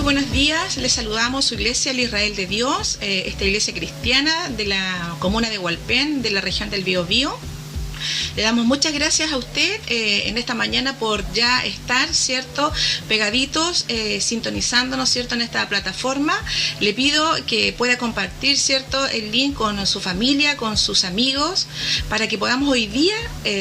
Buenos días, les saludamos su iglesia, el Israel de Dios, esta iglesia cristiana de la comuna de Hualpén, de la región del Biobío. Le damos muchas gracias a usted en esta mañana por ya estar, ¿cierto?, pegaditos, sintonizándonos, ¿cierto?, en esta plataforma. Le pido que pueda compartir, ¿cierto?, el link con su familia, con sus amigos, para que podamos hoy día,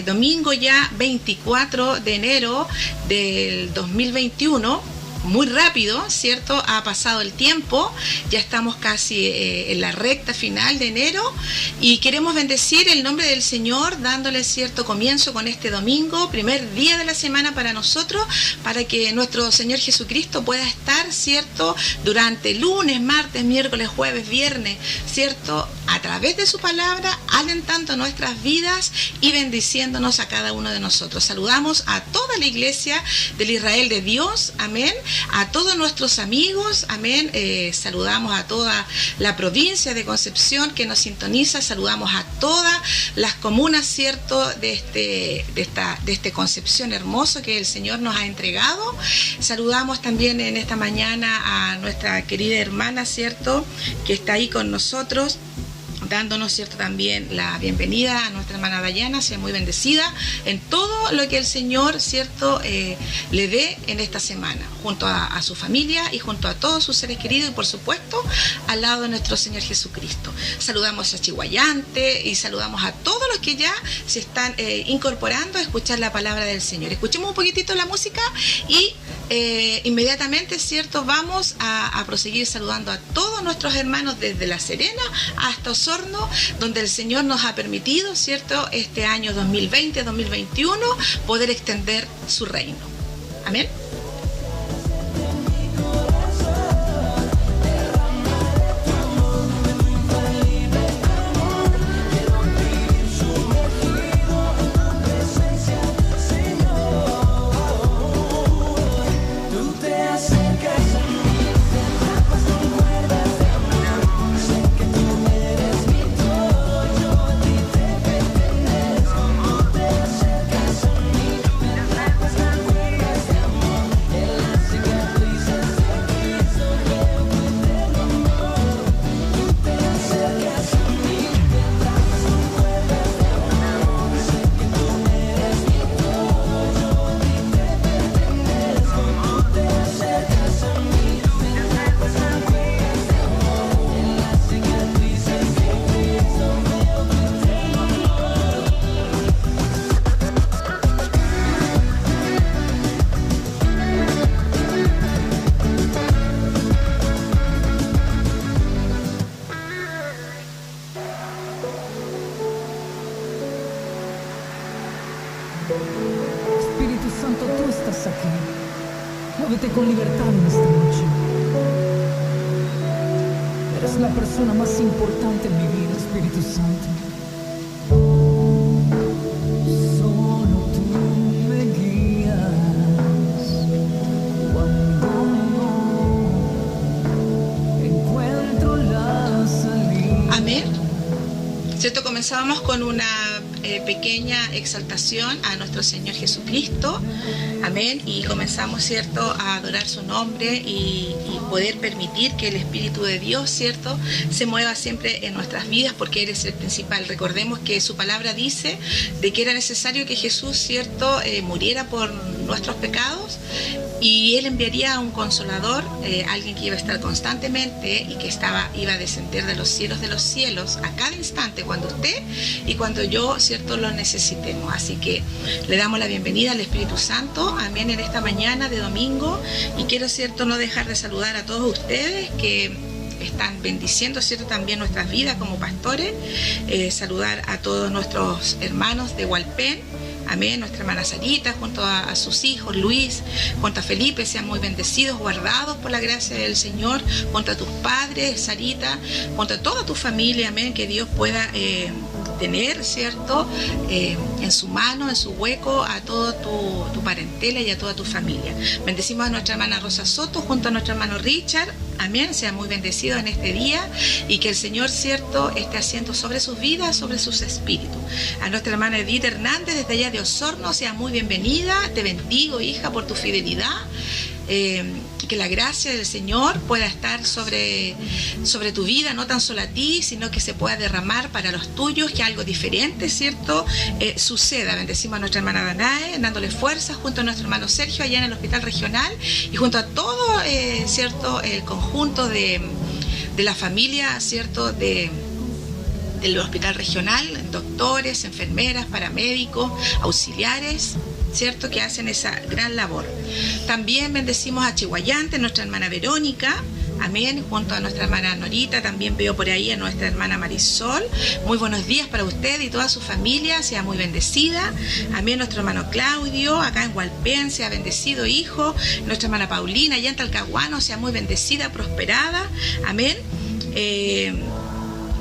domingo ya 24 de enero del 2021, muy rápido, ¿cierto? Ha pasado el tiempo, ya estamos casi en la recta final de enero y queremos bendecir el nombre del Señor dándole cierto comienzo con este domingo, primer día de la semana para nosotros, para que nuestro Señor Jesucristo pueda estar, ¿cierto?, durante lunes, martes, miércoles, jueves, viernes, ¿cierto?, a través de su palabra, alentando nuestras vidas y bendiciéndonos a cada uno de nosotros. Saludamos a toda la iglesia del Israel de Dios, amén, a todos nuestros amigos, amén, saludamos a toda la provincia de Concepción que nos sintoniza, saludamos a todas las comunas, ¿cierto?, de este Concepción hermoso que el Señor nos ha entregado. Saludamos también en esta mañana a nuestra querida hermana, ¿cierto?, que está ahí con nosotros, dándonos, ¿cierto?, también la bienvenida a nuestra hermana Dayana. Sea muy bendecida en todo lo que el Señor, ¿cierto?, le dé en esta semana, junto a su familia y junto a todos sus seres queridos y, por supuesto, al lado de nuestro Señor Jesucristo. Saludamos a Chihuayante y saludamos a todos los que ya se están incorporando a escuchar la palabra del Señor. Escuchemos un poquitito la música y inmediatamente, ¿cierto?, vamos a proseguir saludando a todos nuestros hermanos desde La Serena hasta Osorno, donde el Señor nos ha permitido, ¿cierto?, este año 2020-2021 poder extender su reino. Amén. Espíritu Santo, tú estás aquí. Muévete con libertad en esta noche. Eres la persona más importante en mi vida, Espíritu Santo. Solo tú me guías cuando no encuentro la salida. Amén. ¿Cierto? Comenzábamos con una pequeña exaltación a nuestro Señor Jesucristo, amén, y comenzamos, ¿cierto?, a adorar su nombre y poder permitir que el Espíritu de Dios, ¿cierto?, se mueva siempre en nuestras vidas, porque Él es el principal. Recordemos que su palabra dice de que era necesario que Jesús, ¿cierto?, muriera por nuestros pecados y Él enviaría a un consolador, alguien que iba a estar constantemente y que iba a descender de los cielos a cada instante, cuando usted y cuando yo, ¿cierto?, lo necesitemos. Así que le damos la bienvenida al Espíritu Santo, amén, en esta mañana de domingo, y quiero, ¿cierto?, no dejar de saludar a todos ustedes que están bendiciendo, ¿cierto?, también nuestras vidas como pastores. Saludar a todos nuestros hermanos de Hualpén, amén, nuestra hermana Sarita, junto a sus hijos, Luis, junto a Felipe, sean muy bendecidos, guardados por la gracia del Señor, junto a tus padres, Sarita, junto a toda tu familia, amén, que Dios pueda tener, ¿cierto?, en su mano, en su hueco, a toda tu parentela y a toda tu familia. Bendecimos a nuestra hermana Rosa Soto, junto a nuestro hermano Richard, amén, sean muy bendecidos en este día y que el Señor, ¿cierto?, esté haciendo sobre sus vidas, sobre sus espíritus. A nuestra hermana Edith Hernández, desde allá de Osorno, sea muy bienvenida, te bendigo, hija, por tu fidelidad. Que la gracia del Señor pueda estar sobre tu vida, no tan solo a ti, sino que se pueda derramar para los tuyos, que algo diferente, ¿cierto?, suceda. Bendecimos a nuestra hermana Danae, dándole fuerzas junto a nuestro hermano Sergio allá en el hospital regional y junto a todo, ¿cierto?, el conjunto de la familia, ¿cierto?, del hospital regional, doctores, enfermeras, paramédicos, auxiliares, ¿cierto?, que hacen esa gran labor. También bendecimos a Chihuayante, nuestra hermana Verónica, amén, junto a nuestra hermana Norita. También veo por ahí a nuestra hermana Marisol. Muy buenos días para usted y toda su familia, sea muy bendecida. Amén, nuestro hermano Claudio, acá en Hualpén, sea bendecido, hijo. Nuestra hermana Paulina, allá en Talcahuano, sea muy bendecida, prosperada, amén.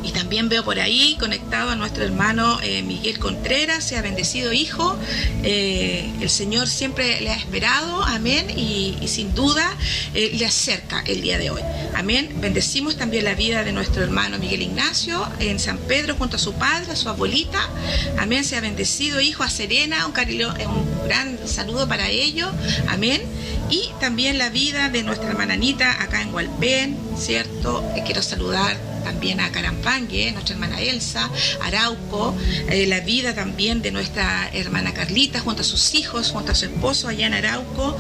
Y también veo por ahí conectado a nuestro hermano Miguel Contreras, sea bendecido, hijo. El Señor siempre le ha esperado, amén, y sin duda le acerca el día de hoy, amén. Bendecimos también la vida de nuestro hermano Miguel Ignacio en San Pedro junto a su padre, a su abuelita, amén, sea bendecido, hijo. A Serena, un gran saludo para ellos, amén. Y también la vida de nuestra hermana Anita acá en Hualpén, ¿cierto? Quiero saludar también a Carampangue, nuestra hermana Elsa, Arauco, la vida también de nuestra hermana Carlita junto a sus hijos, junto a su esposo allá en Arauco.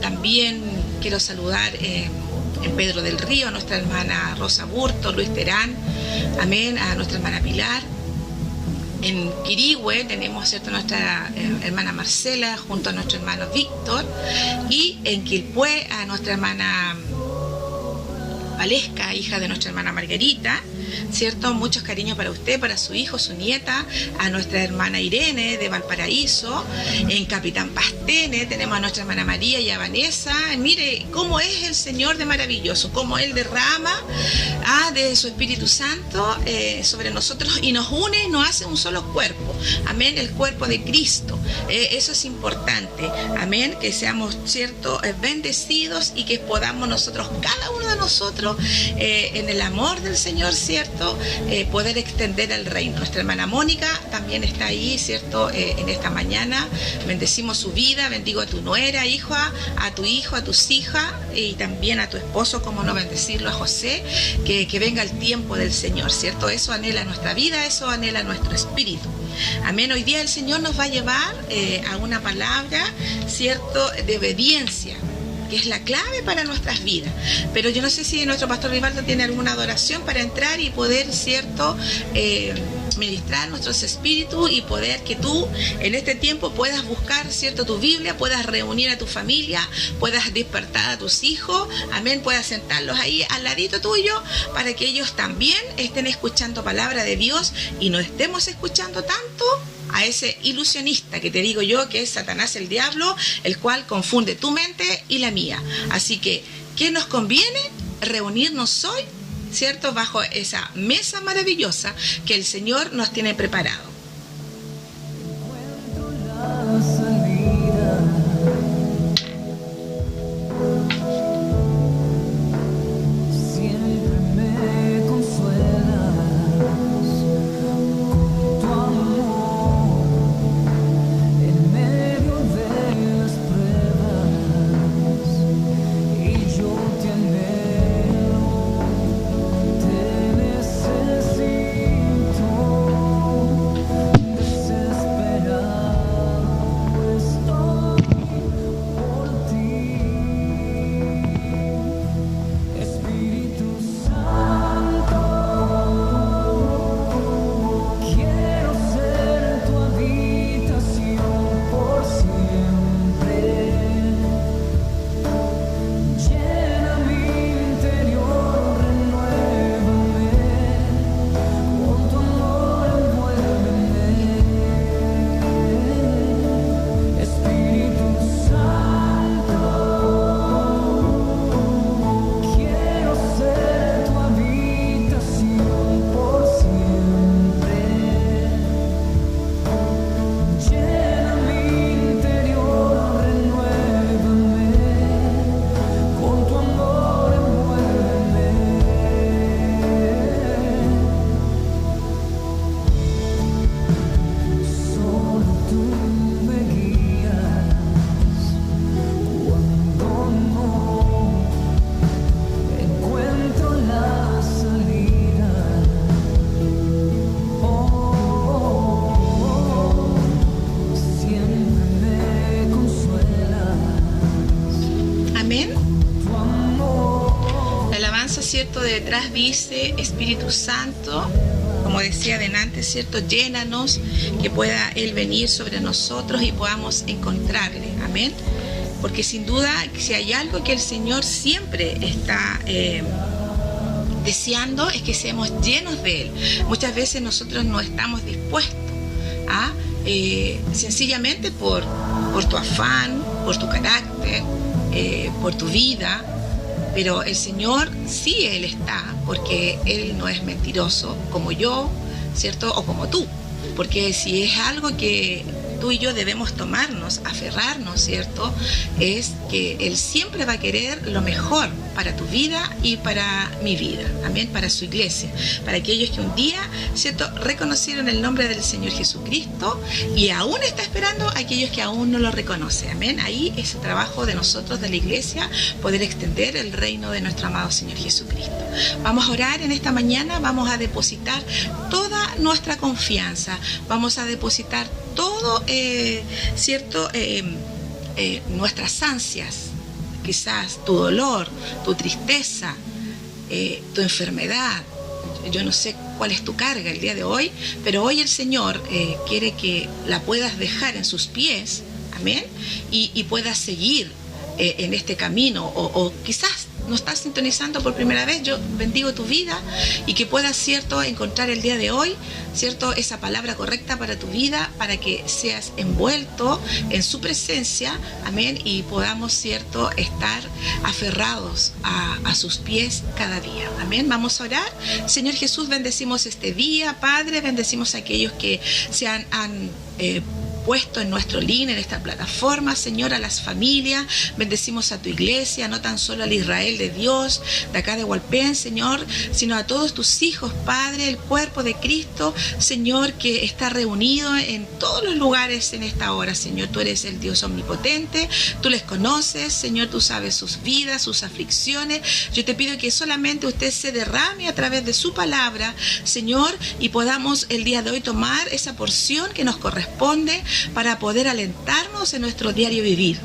También quiero saludar en Pedro del Río a nuestra hermana Rosa Burto, Luis Terán, amén, a nuestra hermana Pilar. En Quirihue tenemos, ¿cierto?, nuestra hermana Marcela junto a nuestro hermano Víctor, y en Quilpué a nuestra hermana Valesca, hija de nuestra hermana Margarita, ¿cierto? Muchos cariños para usted, para su hijo, su nieta, a nuestra hermana Irene de Valparaíso. En Capitán Pastene tenemos a nuestra hermana María y a Vanessa. Mire cómo es el Señor de maravilloso, cómo Él derrama de su Espíritu Santo sobre nosotros y nos une, nos hace un solo cuerpo, amén, el cuerpo de Cristo. Eso es importante, amén, que seamos, ¿cierto?, bendecidos y que podamos nosotros, cada uno de nosotros, en el amor del Señor, ¿cierto?, poder extender el reino. Nuestra hermana Mónica también está ahí, ¿cierto?, en esta mañana. Bendecimos su vida, bendigo a tu nuera, hija, a tu hijo, a tus hijas y también a tu esposo, como no bendecirlo, a José, que venga el tiempo del Señor, ¿cierto? Eso anhela nuestra vida, eso anhela nuestro espíritu. Amén. Hoy día el Señor nos va a llevar a una palabra, ¿cierto?, de obediencia, que es la clave para nuestras vidas. Pero yo no sé si nuestro pastor Rivaldo tiene alguna adoración para entrar y poder, ¿cierto?, ministrar nuestros espíritus y poder que tú en este tiempo puedas buscar, ¿cierto?, tu Biblia, puedas reunir a tu familia, puedas despertar a tus hijos, amén, puedas sentarlos ahí al ladito tuyo para que ellos también estén escuchando palabra de Dios y no estemos escuchando tanto a ese ilusionista que te digo yo que es Satanás, el diablo, el cual confunde tu mente y la mía. Así que, ¿qué nos conviene? Reunirnos hoy, ¿cierto?, bajo esa mesa maravillosa que el Señor nos tiene preparado. Amén. La alabanza, ¿cierto? De detrás dice: Espíritu Santo, como decía adelante, ¿cierto? Llénanos, que pueda Él venir sobre nosotros y podamos encontrarle. Amén. Porque sin duda, si hay algo que el Señor siempre está deseando, es que seamos llenos de Él. Muchas veces nosotros no estamos dispuestos a, sencillamente por tu afán, por tu carácter, por tu vida. Pero el Señor sí, Él está, porque Él no es mentiroso como yo, ¿cierto? O como tú. Porque si es algo que tú y yo debemos tomarnos, aferrarnos, ¿cierto? Es que Él siempre va a querer lo mejor para tu vida y para mi vida. Amén. Para su iglesia. Para aquellos que un día, ¿cierto?, reconocieron el nombre del Señor Jesucristo y aún está esperando a aquellos que aún no lo reconocen. Amén. Ahí es el trabajo de nosotros, de la iglesia, poder extender el reino de nuestro amado Señor Jesucristo. Vamos a orar en esta mañana, vamos a depositar toda nuestra confianza, vamos a depositar todo, ¿cierto? Nuestras ansias, quizás tu dolor, tu tristeza, tu enfermedad. Yo no sé cuál es tu carga el día de hoy, pero hoy el Señor quiere que la puedas dejar en sus pies, amén, y puedas seguir en este camino, o quizás no estás sintonizando por primera vez. Yo bendigo tu vida y que puedas, ¿cierto?, encontrar el día de hoy, ¿cierto?, esa palabra correcta para tu vida, para que seas envuelto en su presencia, amén, y podamos, ¿cierto?, estar aferrados a sus pies cada día, amén. Vamos a orar. Señor Jesús, bendecimos este día, Padre, bendecimos a aquellos que se han puesto en nuestro link, en esta plataforma, Señor, a las familias, bendecimos a tu iglesia, no tan solo al Israel de Dios, de acá de Hualpén, Señor, sino a todos tus hijos, Padre, el cuerpo de Cristo, Señor, que está reunido en todos los lugares en esta hora, Señor. Tú eres el Dios omnipotente, tú les conoces, Señor, tú sabes sus vidas, sus aflicciones. Yo te pido que solamente usted se derrame a través de su palabra, Señor, y podamos el día de hoy tomar esa porción que nos corresponde para poder alentarnos en nuestro diario vivir.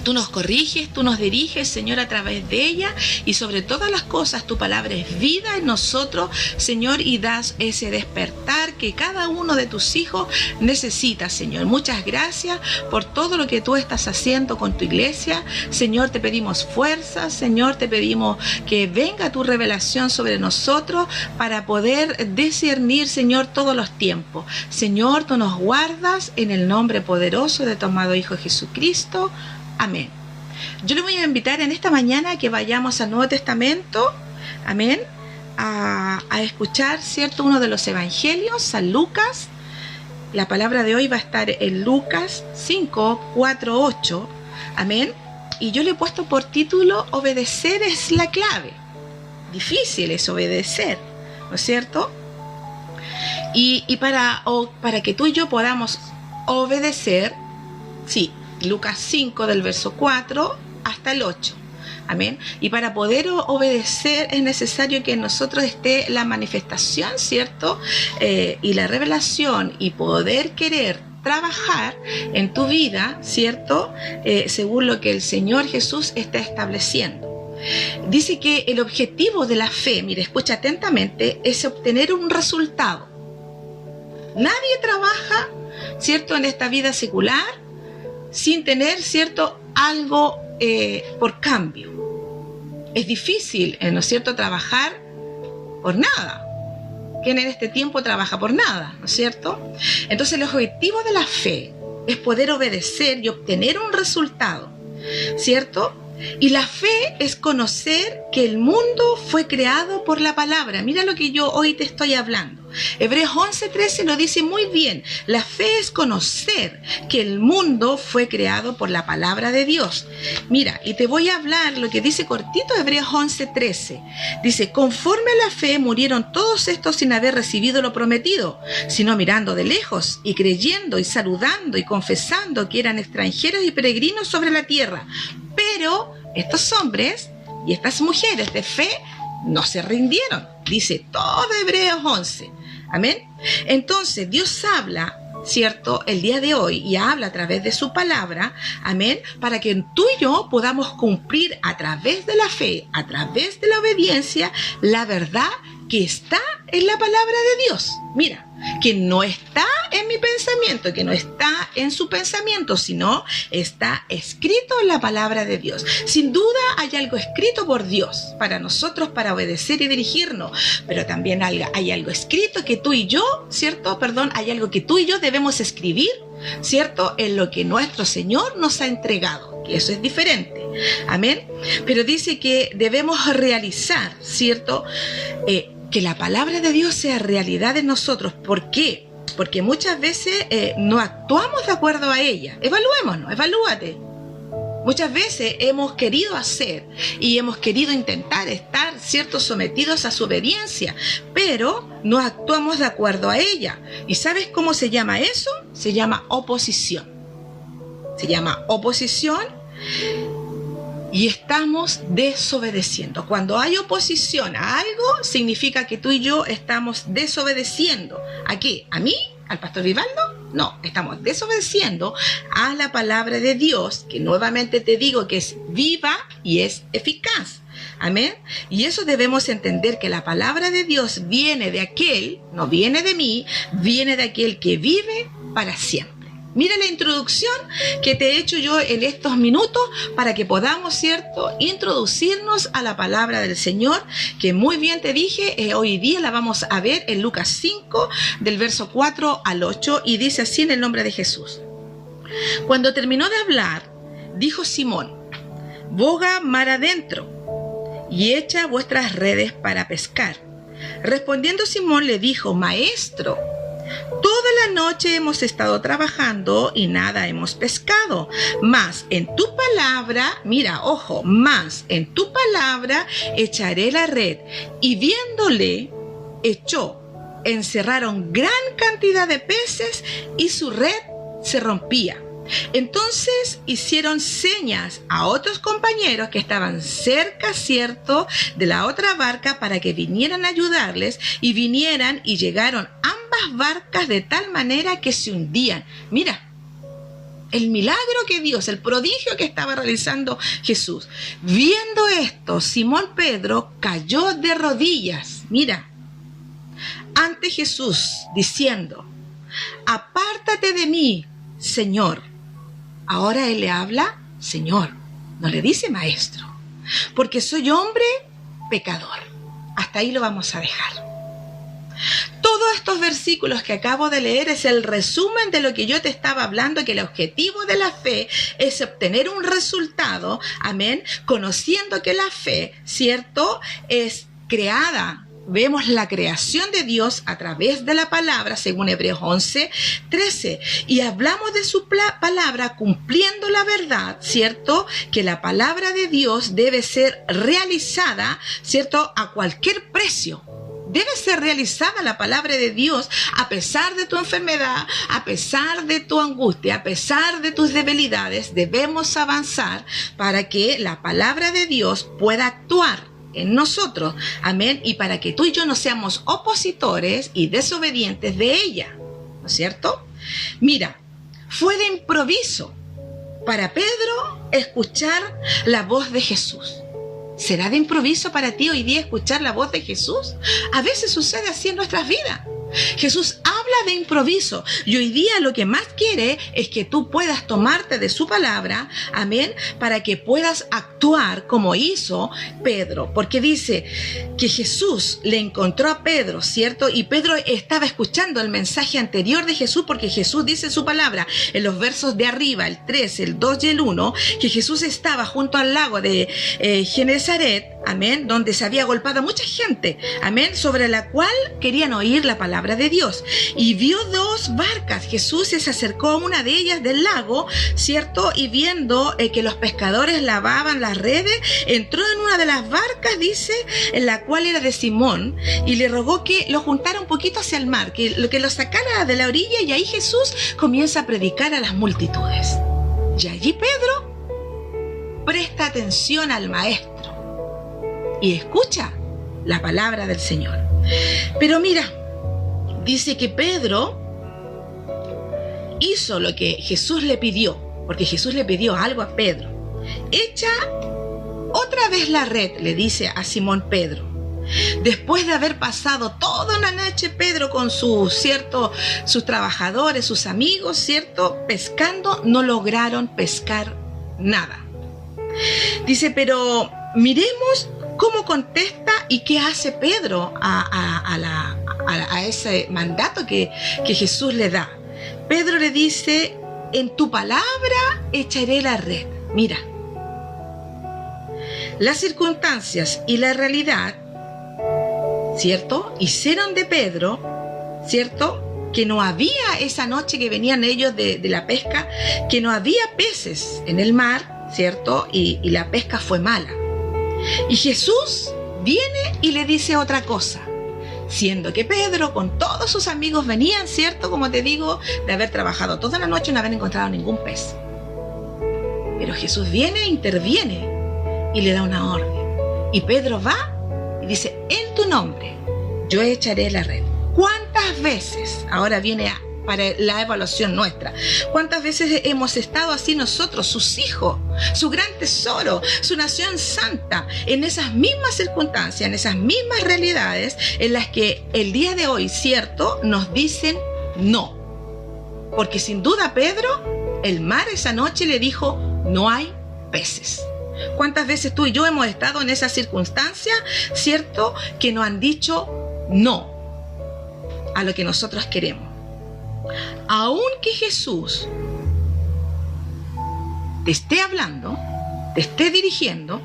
Tú nos corriges, tú nos diriges, Señor, a través de ella, y sobre todas las cosas tu palabra es vida en nosotros, Señor, y das ese despertar que cada uno de tus hijos necesita, Señor. Muchas gracias por todo lo que tú estás haciendo con tu iglesia, Señor. Te pedimos fuerza, Señor, te pedimos que venga tu revelación sobre nosotros para poder discernir, Señor, todos los tiempos. Señor, tú nos guardas en el nombre poderoso de tu amado Hijo Jesucristo. Amén. Yo le voy a invitar en esta mañana a que vayamos al Nuevo Testamento, amén, a escuchar, ¿cierto?, uno de los evangelios, San Lucas. La palabra de hoy va a estar en Lucas 5, 4, 8, amén. Y yo le he puesto por título: obedecer es la clave. Difícil es obedecer, ¿no es cierto? Y para que tú y yo podamos obedecer, sí, Lucas 5 del verso 4 hasta el 8. Amén. Y para poder obedecer es necesario que en nosotros esté la manifestación, ¿cierto? Y la revelación, y poder querer trabajar en tu vida, ¿cierto? Según lo que el Señor Jesús está estableciendo. Dice que el objetivo de la fe, mire, escucha atentamente, es obtener un resultado. Nadie trabaja, ¿cierto?, en esta vida secular sin tener, ¿cierto?, algo por cambio. Es difícil, ¿no es cierto?, trabajar por nada. ¿Quién en este tiempo trabaja por nada?, ¿no es cierto? Entonces el objetivo de la fe es poder obedecer y obtener un resultado, ¿cierto? Y la fe es conocer que el mundo fue creado por la palabra. Mira lo que yo hoy te estoy hablando. Hebreos 11:13 lo dice muy bien. La fe es conocer que el mundo fue creado por la palabra de Dios. Mira, y te voy a hablar lo que dice cortito Hebreos 11:13. Dice: conforme a la fe murieron todos estos sin haber recibido lo prometido, sino mirando de lejos y creyendo y saludando y confesando que eran extranjeros y peregrinos sobre la tierra. Pero estos hombres y estas mujeres de fe no se rindieron. Dice todo Hebreos 11. Amén. Entonces Dios habla, ¿cierto?, el día de hoy y habla a través de su palabra, amén, para que tú y yo podamos cumplir a través de la fe, a través de la obediencia, la verdad que está en la palabra de Dios. Mira, que no está en mi pensamiento, que no está en su pensamiento, sino está escrito en la palabra de Dios. Sin duda hay algo escrito por Dios para nosotros, para obedecer y dirigirnos, pero también hay algo escrito que tú y yo, ¿cierto? Hay algo que tú y yo debemos escribir, ¿cierto?, en lo que nuestro Señor nos ha entregado, que eso es diferente, amén. Pero dice que debemos realizar, ¿cierto?, que la palabra de Dios sea realidad en nosotros. ¿Por qué? Porque muchas veces no actuamos de acuerdo a ella. Evalúémonos, evalúate. Muchas veces hemos querido hacer y hemos querido intentar estar, ¿cierto?, sometidos a su obediencia, pero no actuamos de acuerdo a ella. ¿Y sabes cómo se llama eso? Se llama oposición. Se llama oposición. Y estamos desobedeciendo. Cuando hay oposición a algo, significa que tú y yo estamos desobedeciendo. ¿A qué? ¿A mí? ¿Al pastor Vivaldo? No, estamos desobedeciendo a la palabra de Dios, que nuevamente te digo que es viva y es eficaz. Amén. Y eso debemos entender, que la palabra de Dios viene de aquel, no viene de mí, viene de aquel que vive para siempre. Mira la introducción que te he hecho yo en estos minutos para que podamos, ¿cierto?, introducirnos a la palabra del Señor, que muy bien te dije, hoy día la vamos a ver en Lucas 5, del verso 4 al 8, y dice así en el nombre de Jesús. Cuando terminó de hablar, dijo Simón: boga mar adentro y echa vuestras redes para pescar. Respondiendo Simón le dijo: Maestro, toda la noche hemos estado trabajando y nada hemos pescado, mas en tu palabra, mira, ojo, mas en tu palabra echaré la red. Y viéndole, echó, encerraron gran cantidad de peces y su red se rompía. Entonces hicieron señas a otros compañeros que estaban cerca, ¿cierto?, de la otra barca, para que vinieran a ayudarles, y vinieran y llegaron ambas barcas de tal manera que se hundían. Mira, el milagro que Dios, el prodigio que estaba realizando Jesús. Viendo esto, Simón Pedro cayó de rodillas, mira, ante Jesús, diciendo: apártate de mí, Señor. Ahora él le habla Señor, no le dice Maestro, porque soy hombre pecador. Hasta ahí lo vamos a dejar. Todos estos versículos que acabo de leer es el resumen de lo que yo te estaba hablando, que el objetivo de la fe es obtener un resultado, amén, conociendo que la fe, ¿cierto?, es creada. Vemos la creación de Dios a través de la palabra, según Hebreos 11:13. Y hablamos de su palabra cumpliendo la verdad, ¿cierto? Que la palabra de Dios debe ser realizada, ¿cierto?, a cualquier precio. Debe ser realizada la palabra de Dios a pesar de tu enfermedad, a pesar de tu angustia, a pesar de tus debilidades. Debemos avanzar para que la palabra de Dios pueda actuar en nosotros, amén, y para que tú y yo no seamos opositores y desobedientes de ella, ¿no es cierto? Mira, fue de improviso para Pedro escuchar la voz de Jesús. ¿Será de improviso para ti hoy día escuchar la voz de Jesús? A veces sucede así en nuestras vidas. Jesús habla de improviso, y hoy día lo que más quiere es que tú puedas tomarte de su palabra, amén, para que puedas actuar como hizo Pedro, porque dice que Jesús le encontró a Pedro, ¿cierto? Y Pedro estaba escuchando el mensaje anterior de Jesús, porque Jesús dice en su palabra, en los versos de arriba, el 3, el 2 y el 1, que Jesús estaba junto al lago de Genezaret, amén, donde se había agolpado mucha gente, amén, sobre la cual querían oír la palabra de Dios. Y vio dos barcas. Jesús se acercó a una de ellas del lago, ¿cierto? Y viendo que los pescadores lavaban las redes, entró en una de las barcas, dice, en la cual era de Simón, y le rogó que lo juntara un poquito hacia el mar, que lo sacara de la orilla, y ahí Jesús comienza a predicar a las multitudes. Y allí Pedro presta atención al Maestro y escucha la palabra del Señor. Pero mira, dice que Pedro hizo lo que Jesús le pidió, porque Jesús le pidió algo a Pedro. Echa otra vez la red, le dice a Simón Pedro. Después de haber pasado toda una noche Pedro con sus trabajadores, sus amigos, ¿cierto? Pescando, no lograron pescar nada. Dice, pero miremos cómo contesta y qué hace Pedro a ese mandato que Jesús le da. Pedro le dice, en tu palabra echaré la red. Mira, las circunstancias y la realidad, ¿cierto?, hicieron de Pedro, ¿cierto?, que no había esa noche que venían ellos de la pesca, que no había peces en el mar, ¿cierto?, y la pesca fue mala. Y Jesús viene y le dice otra cosa, siendo que Pedro con todos sus amigos venían, ¿cierto?, como te digo, de haber trabajado toda la noche y no haber encontrado ningún pez. Pero Jesús viene e interviene y le da una orden. Y Pedro va y dice, en tu nombre yo echaré la red. ¿Cuántas veces? Ahora viene para la evaluación nuestra. ¿Cuántas veces hemos estado así nosotros, sus hijos, su gran tesoro, su nación santa, en esas mismas circunstancias, en esas mismas realidades en las que el día de hoy, cierto, nos dicen no? Porque sin duda Pedro, el mar esa noche le dijo, no hay peces. ¿Cuántas veces tú y yo hemos estado en esa circunstancia, cierto, que nos han dicho no a lo que nosotros queremos? Aunque Jesús te esté hablando, te esté dirigiendo,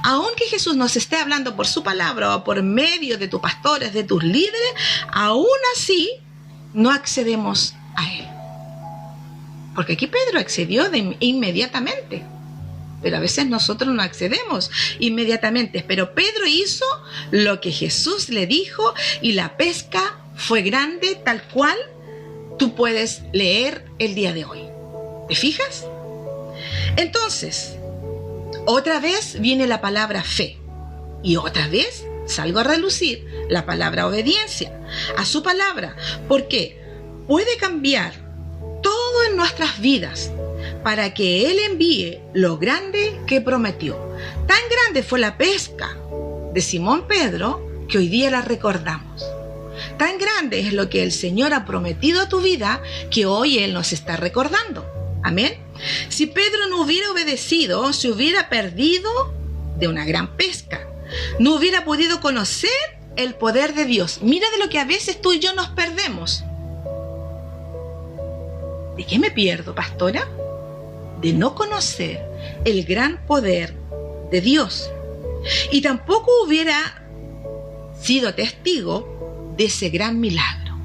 aunque Jesús nos esté hablando por su palabra o por medio de tus pastores, de tus líderes, aún así no accedemos a Él. Porque aquí Pedro accedió inmediatamente. Pero a veces nosotros no accedemos inmediatamente. Pero Pedro hizo lo que Jesús le dijo y la pesca fue grande, tal cual tú puedes leer el día de hoy. ¿Te fijas? Entonces, otra vez viene la palabra fe. Y otra vez salgo a relucir la palabra obediencia a su palabra. Porque puede cambiar todo en nuestras vidas para que Él envíe lo grande que prometió. Tan grande fue la pesca de Simón Pedro que hoy día la recordamos. Tan grande es lo que el Señor ha prometido a tu vida que hoy Él nos está recordando. Amén. Si Pedro no hubiera obedecido, se hubiera perdido de una gran pesca. No hubiera podido conocer el poder de Dios. Mira de lo que a veces tú y yo nos perdemos. ¿De qué me pierdo, pastora? De no conocer el gran poder de Dios. Y tampoco hubiera sido testigo de ese gran milagro.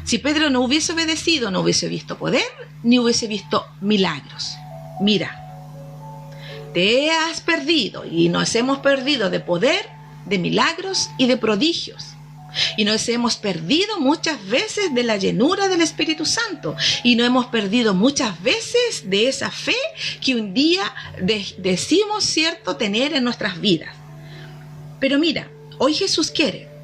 Si Pedro no hubiese obedecido, no hubiese visto poder, ni hubiese visto milagros. Mira, te has perdido y nos hemos perdido de poder, de milagros y de prodigios. Y nos hemos perdido muchas veces de la llenura del Espíritu Santo. Y nos hemos perdido muchas veces de esa fe que un día decimos, cierto, tener en nuestras vidas. Pero mira, hoy Jesús quiere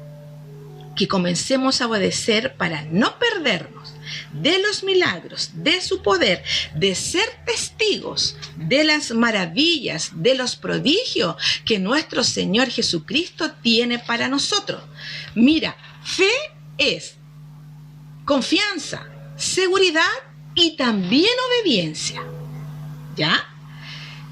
que comencemos a obedecer para no perdernos de los milagros, de su poder, de ser testigos de las maravillas, de los prodigios que nuestro Señor Jesucristo tiene para nosotros. Mira, fe es confianza, seguridad y también obediencia. ¿Ya?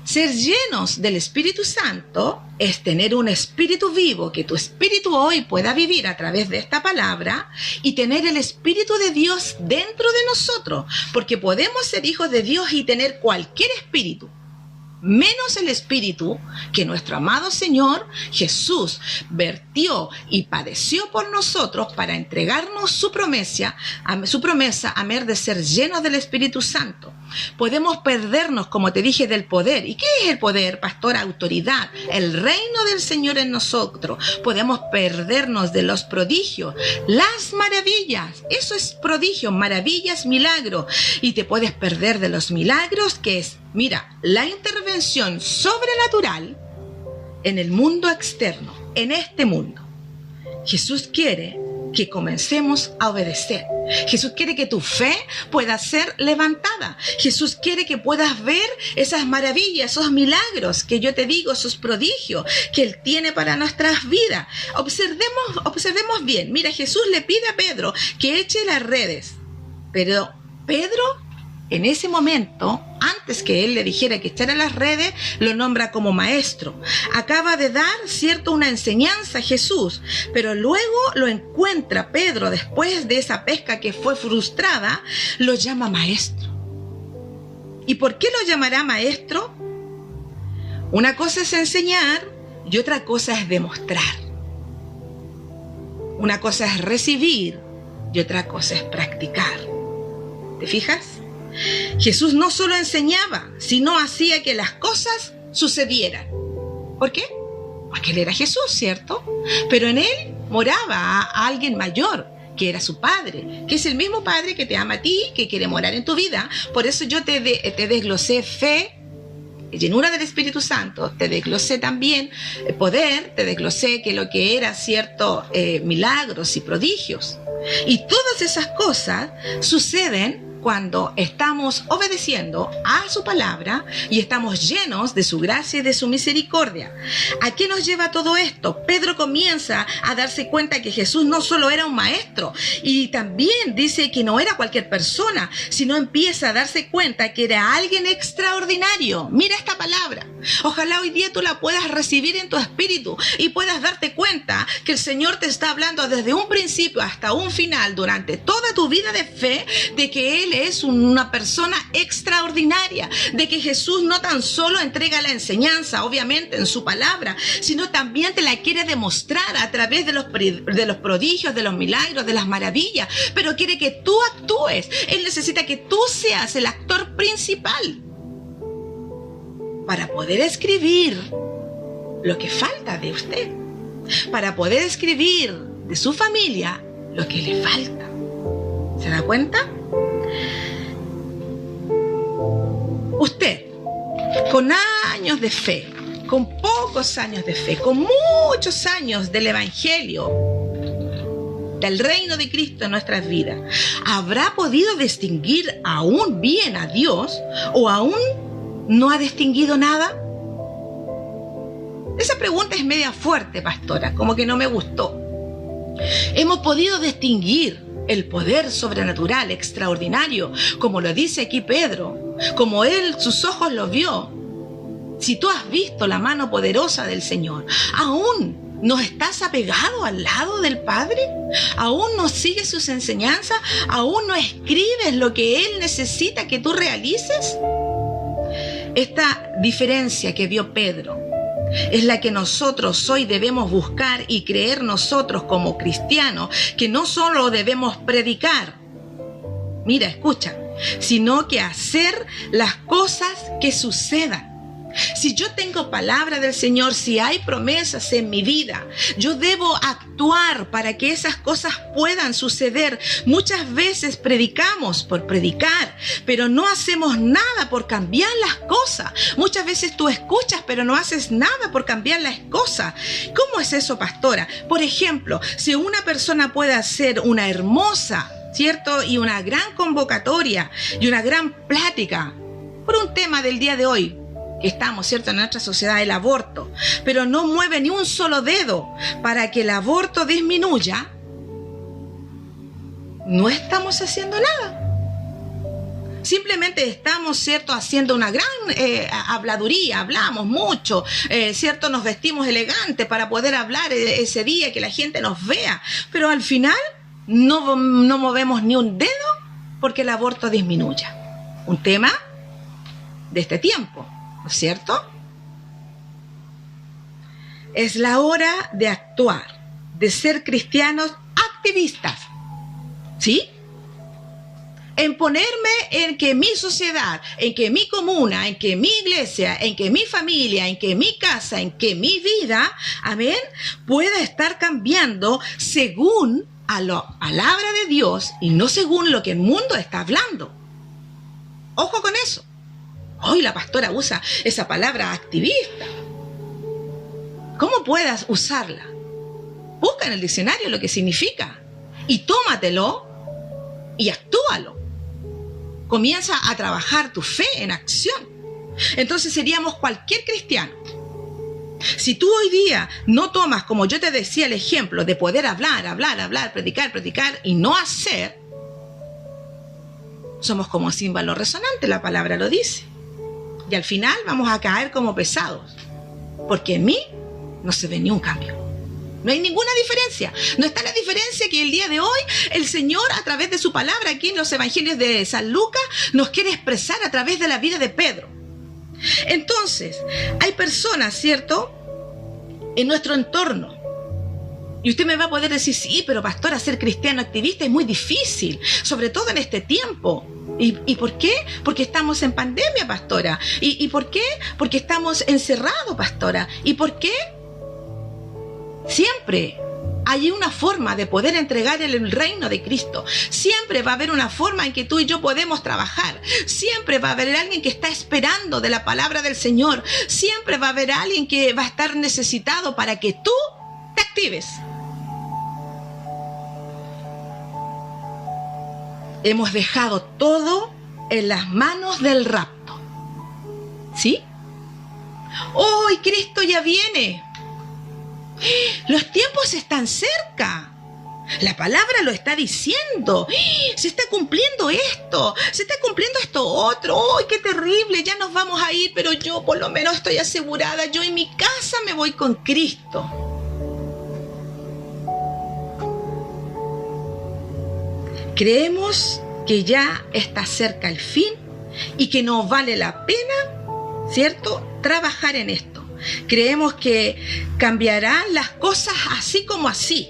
Ser llenos del Espíritu Santo es tener un espíritu vivo, que tu espíritu hoy pueda vivir a través de esta palabra y tener el Espíritu de Dios dentro de nosotros, porque podemos ser hijos de Dios y tener cualquier espíritu, menos el espíritu que nuestro amado Señor Jesús vertió y padeció por nosotros para entregarnos su promesa, a mer de ser llenos del Espíritu Santo. Podemos perdernos, como te dije, del poder. ¿Y qué es el poder, pastora? Autoridad, el reino del Señor en nosotros. Podemos perdernos de los prodigios, las maravillas. Eso es prodigio, maravillas, milagros. Y te puedes perder de los milagros, que es, mira, la intervención sobrenatural en el mundo externo, en este mundo. Jesús quiere que comencemos a obedecer. Jesús quiere que tu fe pueda ser levantada. Jesús quiere que puedas ver esas maravillas, esos milagros que yo te digo, esos prodigios que Él tiene para nuestras vidas. Observemos bien. Mira, Jesús le pide a Pedro que eche las redes. Pero Pedro, en ese momento, antes que Él le dijera que echara las redes, lo nombra como maestro. Acaba de dar, cierto, una enseñanza a Jesús, pero luego lo encuentra Pedro, después de esa pesca que fue frustrada, lo llama maestro. ¿Y por qué lo llamará maestro? Una cosa es enseñar y otra cosa es demostrar. Una cosa es recibir y otra cosa es practicar. ¿Te fijas? Jesús no solo enseñaba, sino hacía que las cosas sucedieran. ¿Por qué? Porque Él era Jesús, ¿cierto? Pero en Él moraba a alguien mayor, que era su Padre, que es el mismo Padre que te ama a ti, que quiere morar en tu vida. Por eso yo te desglosé fe, llenura del Espíritu Santo, te desglosé también poder, te desglosé que lo que era, cierto, milagros y prodigios. Y todas esas cosas suceden cuando estamos obedeciendo a su palabra y estamos llenos de su gracia y de su misericordia. ¿A qué nos lleva todo esto? Pedro comienza a darse cuenta que Jesús no solo era un maestro, y también dice que no era cualquier persona, sino empieza a darse cuenta que era alguien extraordinario. Mira esta palabra. Ojalá hoy día tú la puedas recibir en tu espíritu y puedas darte cuenta que el Señor te está hablando desde un principio hasta un final, durante toda tu vida de fe, de que Él es una persona extraordinaria, de que Jesús no tan solo entrega la enseñanza, obviamente, en su palabra, sino también te la quiere demostrar a través de los prodigios, de los milagros, de las maravillas, pero quiere que tú actúes. Él necesita que tú seas el actor principal para poder escribir lo que falta de usted, para poder escribir de su familia lo que le falta. ¿Se da cuenta? Usted, con años de fe, con pocos años de fe, con muchos años del Evangelio, del reino de Cristo en nuestras vidas, ¿habrá podido distinguir aún bien a Dios o aún no ha distinguido nada? Esa pregunta es media fuerte, pastora, como que no me gustó. Hemos podido distinguir el poder sobrenatural, extraordinario, como lo dice aquí Pedro, como él, sus ojos lo vio. Si tú has visto la mano poderosa del Señor, ¿aún no estás apegado al lado del Padre? ¿Aún no sigues sus enseñanzas? ¿Aún no escribes lo que Él necesita que tú realices? Esta diferencia que vio Pedro es la que nosotros hoy debemos buscar y creer nosotros como cristianos, que no solo debemos predicar, mira, escucha, sino que hacer las cosas que sucedan. Si yo tengo palabra del Señor, si hay promesas en mi vida, yo debo actuar para que esas cosas puedan suceder. Muchas veces predicamos por predicar, pero no hacemos nada por cambiar las cosas. Muchas veces tú escuchas, pero no haces nada por cambiar las cosas. ¿Cómo es eso, pastora? Por ejemplo, si una persona puede hacer una hermosa, ¿cierto? Y una gran convocatoria y una gran plática por un tema del día de hoy, estamos, ¿cierto?, en nuestra sociedad, el aborto, pero no mueve ni un solo dedo para que el aborto disminuya, no estamos haciendo nada. Simplemente estamos, ¿cierto?, haciendo una gran habladuría, hablamos mucho, ¿cierto?, nos vestimos elegantes para poder hablar ese día, que la gente nos vea, pero al final no movemos ni un dedo porque el aborto disminuya. Un tema de este tiempo, ¿no es cierto? Es la hora de actuar, de ser cristianos activistas, ¿sí? En ponerme en que mi sociedad, en que mi comuna, en que mi iglesia, en que mi familia, en que mi casa, en que mi vida, amén, pueda estar cambiando según a la palabra de Dios y no según lo que el mundo está hablando. Ojo con eso. Hoy la pastora usa esa palabra activista. ¿Cómo puedas usarla? Busca en el diccionario lo que significa. y tómatelo y actúalo. Comienza a trabajar tu fe en acción. Entonces seríamos cualquier cristiano. Si tú hoy día no tomas, como yo te decía, el ejemplo de poder hablar, predicar y no hacer, somos como címbalo resonante, la palabra lo dice. Y al final vamos a caer como pesados, porque en mí no se ve ni un cambio. No hay ninguna diferencia. No está la diferencia que el día de hoy el Señor, a través de su palabra aquí en los evangelios de San Lucas, nos quiere expresar a través de la vida de Pedro. Entonces, hay personas, ¿cierto?, en nuestro entorno. Y usted me va a poder decir, sí, pero pastora, ser cristiano activista es muy difícil, sobre todo en este tiempo. ¿Y por qué? Porque estamos en pandemia, pastora. ¿Y por qué? Porque estamos encerrados, pastora. ¿Y por qué? Siempre hay una forma de poder entregar el reino de Cristo. Siempre va a haber una forma en que tú y yo podemos trabajar. Siempre va a haber alguien que está esperando de la palabra del Señor. Siempre va a haber alguien que va a estar necesitado para que tú te actives. Hemos dejado todo en las manos del rapto. ¿Sí? ¡Hoy Cristo ya viene! Los tiempos están cerca. La palabra lo está diciendo. Se está cumpliendo esto. Se está cumpliendo esto otro. ¡Ay, qué terrible! Ya nos vamos a ir, pero yo por lo menos estoy asegurada. Yo en mi casa me voy con Cristo. Creemos que ya está cerca el fin y que no vale la pena, ¿cierto?, trabajar en esto. Creemos que cambiarán las cosas así como así.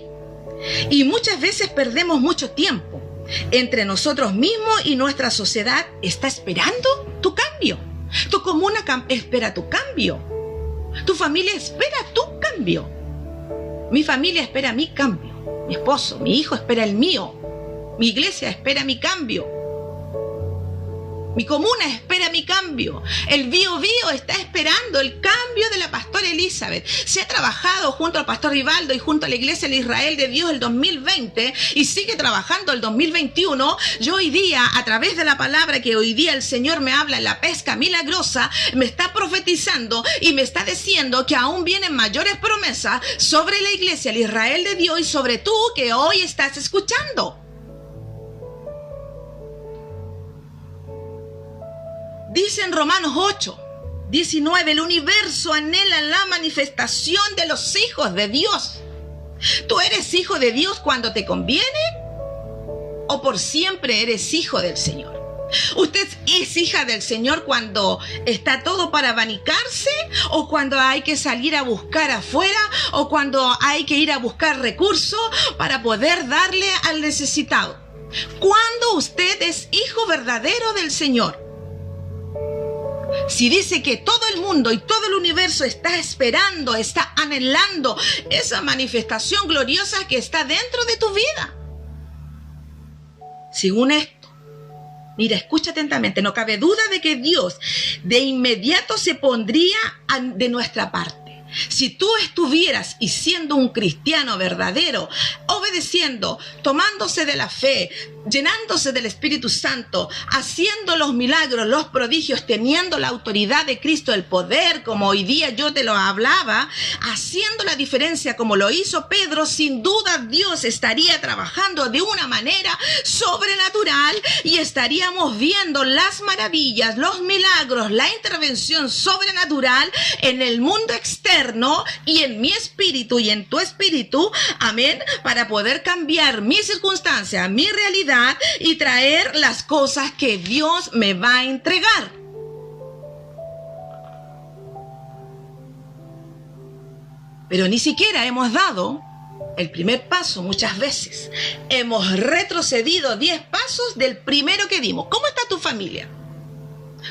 Y muchas veces perdemos mucho tiempo. Entre nosotros mismos y nuestra sociedad está esperando tu cambio. Tu comuna espera tu cambio. Tu familia espera tu cambio. Mi familia espera mi cambio. Mi esposo, mi hijo espera el mío. Mi iglesia espera mi cambio. Mi comuna espera mi cambio. El Bío Bío está esperando el cambio de la pastora Elizabeth. Se ha trabajado junto al pastor Rivaldo y junto a la Iglesia de Israel de Dios el 2020 y sigue trabajando el 2021. Yo hoy día, a través de la palabra que hoy día el Señor me habla en la pesca milagrosa, me está profetizando y me está diciendo que aún vienen mayores promesas sobre la Iglesia de Israel de Dios y sobre tú que hoy estás escuchando. Dice en Romanos 8:19, el universo anhela la manifestación de los hijos de Dios. ¿Tú eres hijo de Dios cuando te conviene? ¿O por siempre eres hijo del Señor? ¿Usted es hija del Señor cuando está todo para abanicarse? ¿O cuando hay que salir a buscar afuera? ¿O cuando hay que ir a buscar recursos para poder darle al necesitado? ¿Cuándo usted es hijo verdadero del Señor? Si dice que todo el mundo y todo el universo está esperando, está anhelando esa manifestación gloriosa que está dentro de tu vida. Según esto, mira, escucha atentamente, no cabe duda de que Dios de inmediato se pondría de nuestra parte. Si tú estuvieras y siendo un cristiano verdadero, obedeciendo, tomándose de la fe, llenándose del Espíritu Santo, haciendo los milagros, los prodigios, teniendo la autoridad de Cristo, el poder, como hoy día yo te lo hablaba, haciendo la diferencia como lo hizo Pedro, sin duda Dios estaría trabajando de una manera sobrenatural y estaríamos viendo las maravillas, los milagros, la intervención sobrenatural en el mundo externo y en mi espíritu y en tu espíritu, amén, para poder cambiar mi circunstancia, mi realidad y traer las cosas que Dios me va a entregar. Pero ni siquiera hemos dado el primer paso muchas veces. Hemos retrocedido 10 pasos del primero que dimos. ¿Cómo está tu familia?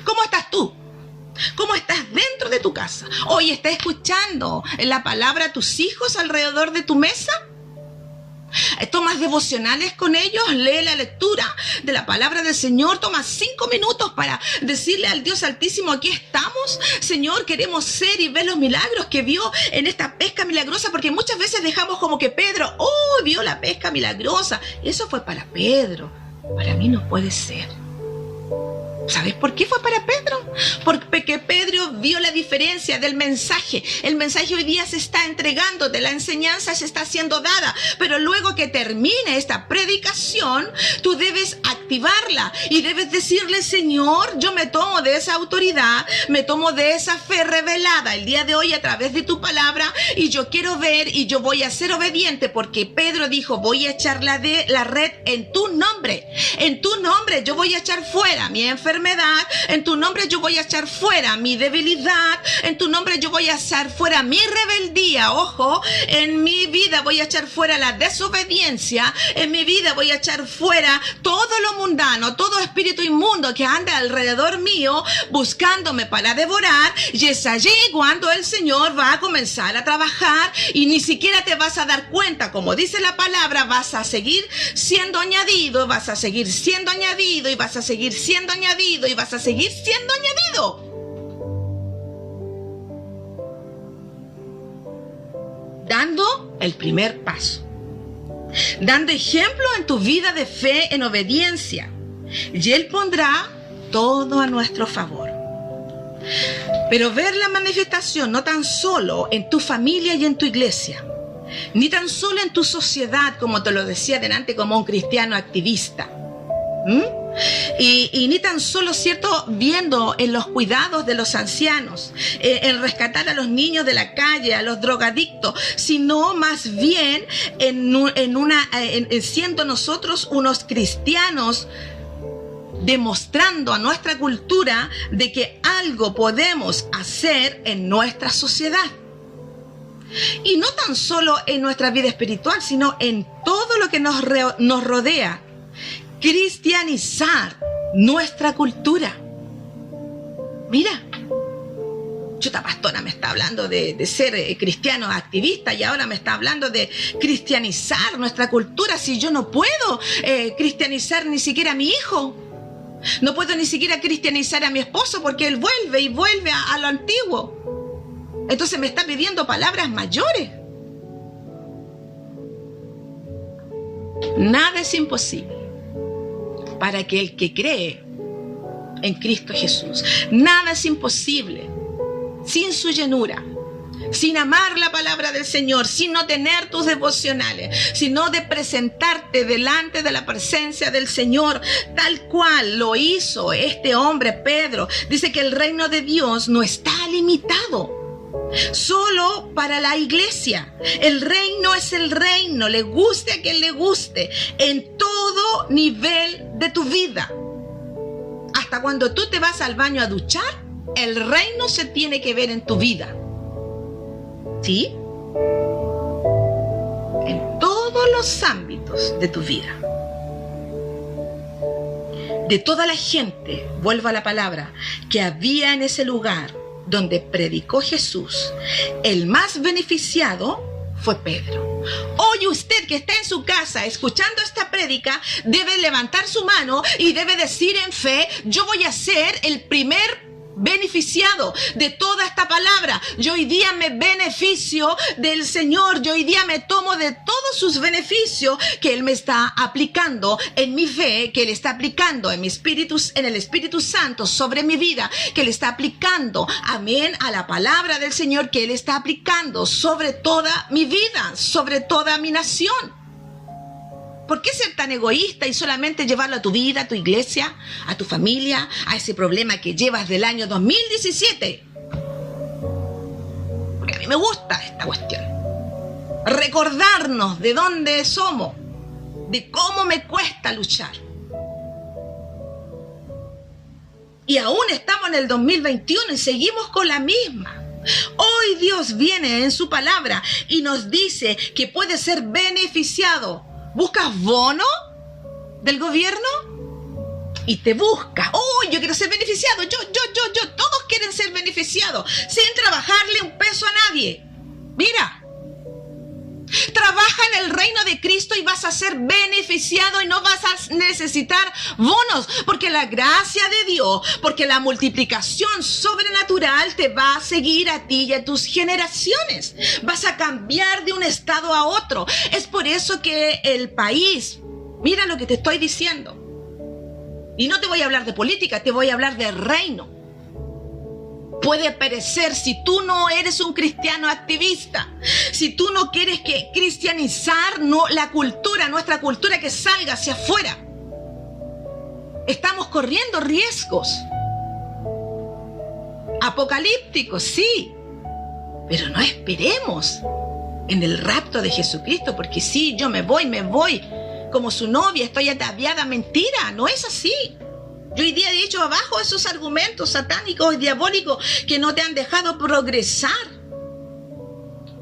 ¿Cómo estás tú? ¿Cómo estás dentro de tu casa? ¿Hoy estás escuchando la palabra a tus hijos alrededor de tu mesa? tomas devocionales con ellos, lee la lectura de la palabra del Señor, toma 5 minutos para decirle al Dios Altísimo, aquí estamos, Señor, queremos ser y ver los milagros que vio en esta pesca milagrosa, porque muchas veces dejamos como que Pedro, vio la pesca milagrosa. Eso fue para Pedro, para mí no puede ser. ¿Sabes por qué fue para Pedro? Porque Pedro vio la diferencia del mensaje. El mensaje hoy día se está entregando, la enseñanza se está siendo dada, pero luego que termine esta predicación, tú debes activarla y debes decirle, Señor, yo me tomo de esa autoridad, me tomo de esa fe revelada el día de hoy a través de tu palabra, y yo quiero ver y yo voy a ser obediente, porque Pedro dijo, voy a echar la red en tu nombre. En tu nombre yo voy a echar fuera mi enfermedad, en tu nombre yo voy a echar fuera mi debilidad, en tu nombre yo voy a echar fuera mi rebeldía, ojo, en mi vida voy a echar fuera la desobediencia, en mi vida voy a echar fuera todo lo mundano, todo espíritu inmundo que anda alrededor mío buscándome para devorar, y es allí cuando el Señor va a comenzar a trabajar y ni siquiera te vas a dar cuenta, como dice la palabra, vas a seguir siendo añadido, vas a seguir siendo añadido y vas a seguir siendo añadido y vas a seguir siendo añadido. Dando el primer paso, dando ejemplo en tu vida de fe en obediencia, y Él pondrá todo a nuestro favor. Pero ver la manifestación no tan solo en tu familia y en tu iglesia, ni tan solo en tu sociedad, como te lo decía delante, como un cristiano activista. Y ni tan solo, ¿cierto?, viendo en los cuidados de los ancianos, en rescatar a los niños de la calle, a los drogadictos, sino más bien en siendo nosotros unos cristianos, demostrando a nuestra cultura de que algo podemos hacer en nuestra sociedad. Y no tan solo en nuestra vida espiritual, sino en todo lo que nos rodea. Cristianizar nuestra cultura. Mira, chuta pastora, me está hablando de ser cristiano activista y ahora me está hablando de cristianizar nuestra cultura. Si yo no puedo cristianizar ni siquiera a mi hijo, no puedo ni siquiera cristianizar a mi esposo, porque él vuelve y vuelve a lo antiguo. Entonces me está pidiendo palabras mayores. Nada es imposible para aquel que cree en Cristo Jesús. Nada es imposible sin su llenura, sin amar la palabra del Señor, sin no tener tus devocionales, sino de presentarte delante de la presencia del Señor, tal cual lo hizo este hombre Pedro. Dice que el reino de Dios no está limitado solo para la iglesia. El reino es el reino, le guste a quien le guste, en todo nivel de tu vida. Hasta cuando tú te vas al baño a duchar, el reino se tiene que ver en tu vida. ¿Sí? En todos los ámbitos de tu vida. De toda la gente, vuelvo a la palabra, que había en ese lugar donde predicó Jesús, el más beneficiado fue Pedro. Hoy usted que está en su casa escuchando esta prédica debe levantar su mano y debe decir en fe: yo voy a ser el primer beneficiado de toda esta palabra. Yo hoy día me beneficio del Señor. Yo hoy día me tomo de todos sus beneficios que Él me está aplicando en mi fe, que Él está aplicando en mi espíritu, en el Espíritu Santo sobre mi vida, que Él está aplicando, amén, a la palabra del Señor, que Él está aplicando sobre toda mi vida, sobre toda mi nación. ¿Por qué ser tan egoísta y solamente llevarlo a tu vida, a tu iglesia, a tu familia, a ese problema que llevas del año 2017? Porque a mí me gusta esta cuestión. Recordarnos de dónde somos, de cómo me cuesta luchar. Y aún estamos en el 2021 y seguimos con la misma. Hoy Dios viene en su palabra y nos dice que puede ser beneficiado. ¿Buscas bono del gobierno? Y te busca. ¡Oh, yo quiero ser beneficiado! Yo. Todos quieren ser beneficiados sin trabajarle un peso a nadie. Mira. trabaja en el reino de Cristo y vas a ser beneficiado y no vas a necesitar bonos, porque la gracia de Dios, porque la multiplicación sobrenatural te va a seguir a ti y a tus generaciones. Vas a cambiar de un estado a otro. Es por eso que el país, mira lo que te estoy diciendo, y no te voy a hablar de política, te voy a hablar de reino. Puede perecer si tú no eres un cristiano activista, si tú no quieres que cristianizar la cultura, nuestra cultura, que salga hacia afuera. Estamos corriendo riesgos apocalípticos, sí, pero no esperemos en el rapto de Jesucristo, porque sí, yo me voy como su novia, estoy ataviada. Mentira, no es así. Yo hoy día he dicho abajo esos argumentos satánicos y diabólicos que no te han dejado progresar.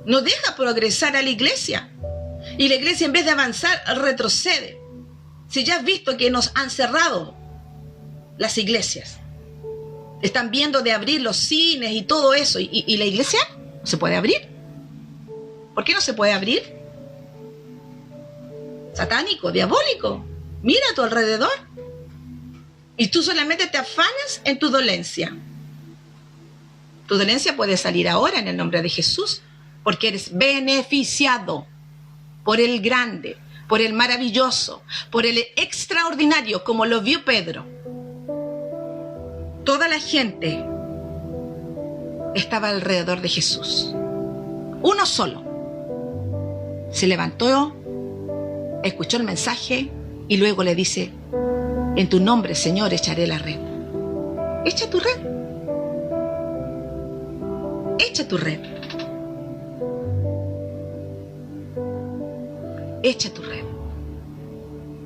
No deja progresar a la iglesia. Y la iglesia, en vez de avanzar, retrocede. Si ya has visto que nos han cerrado las iglesias. Están viendo de abrir los cines y todo eso. ¿Y la iglesia no se puede abrir? ¿Por qué no se puede abrir? Satánico, diabólico. Mira a tu alrededor. Y tú solamente te afanas en tu dolencia. Tu dolencia puede salir ahora en el nombre de Jesús, porque eres beneficiado por el grande, por el maravilloso, por el extraordinario, como lo vio Pedro. Toda la gente estaba alrededor de Jesús. Uno solo se levantó, escuchó el mensaje y luego le dice: en tu nombre, Señor, echaré la red. Echa tu red. Echa tu red. Echa tu red.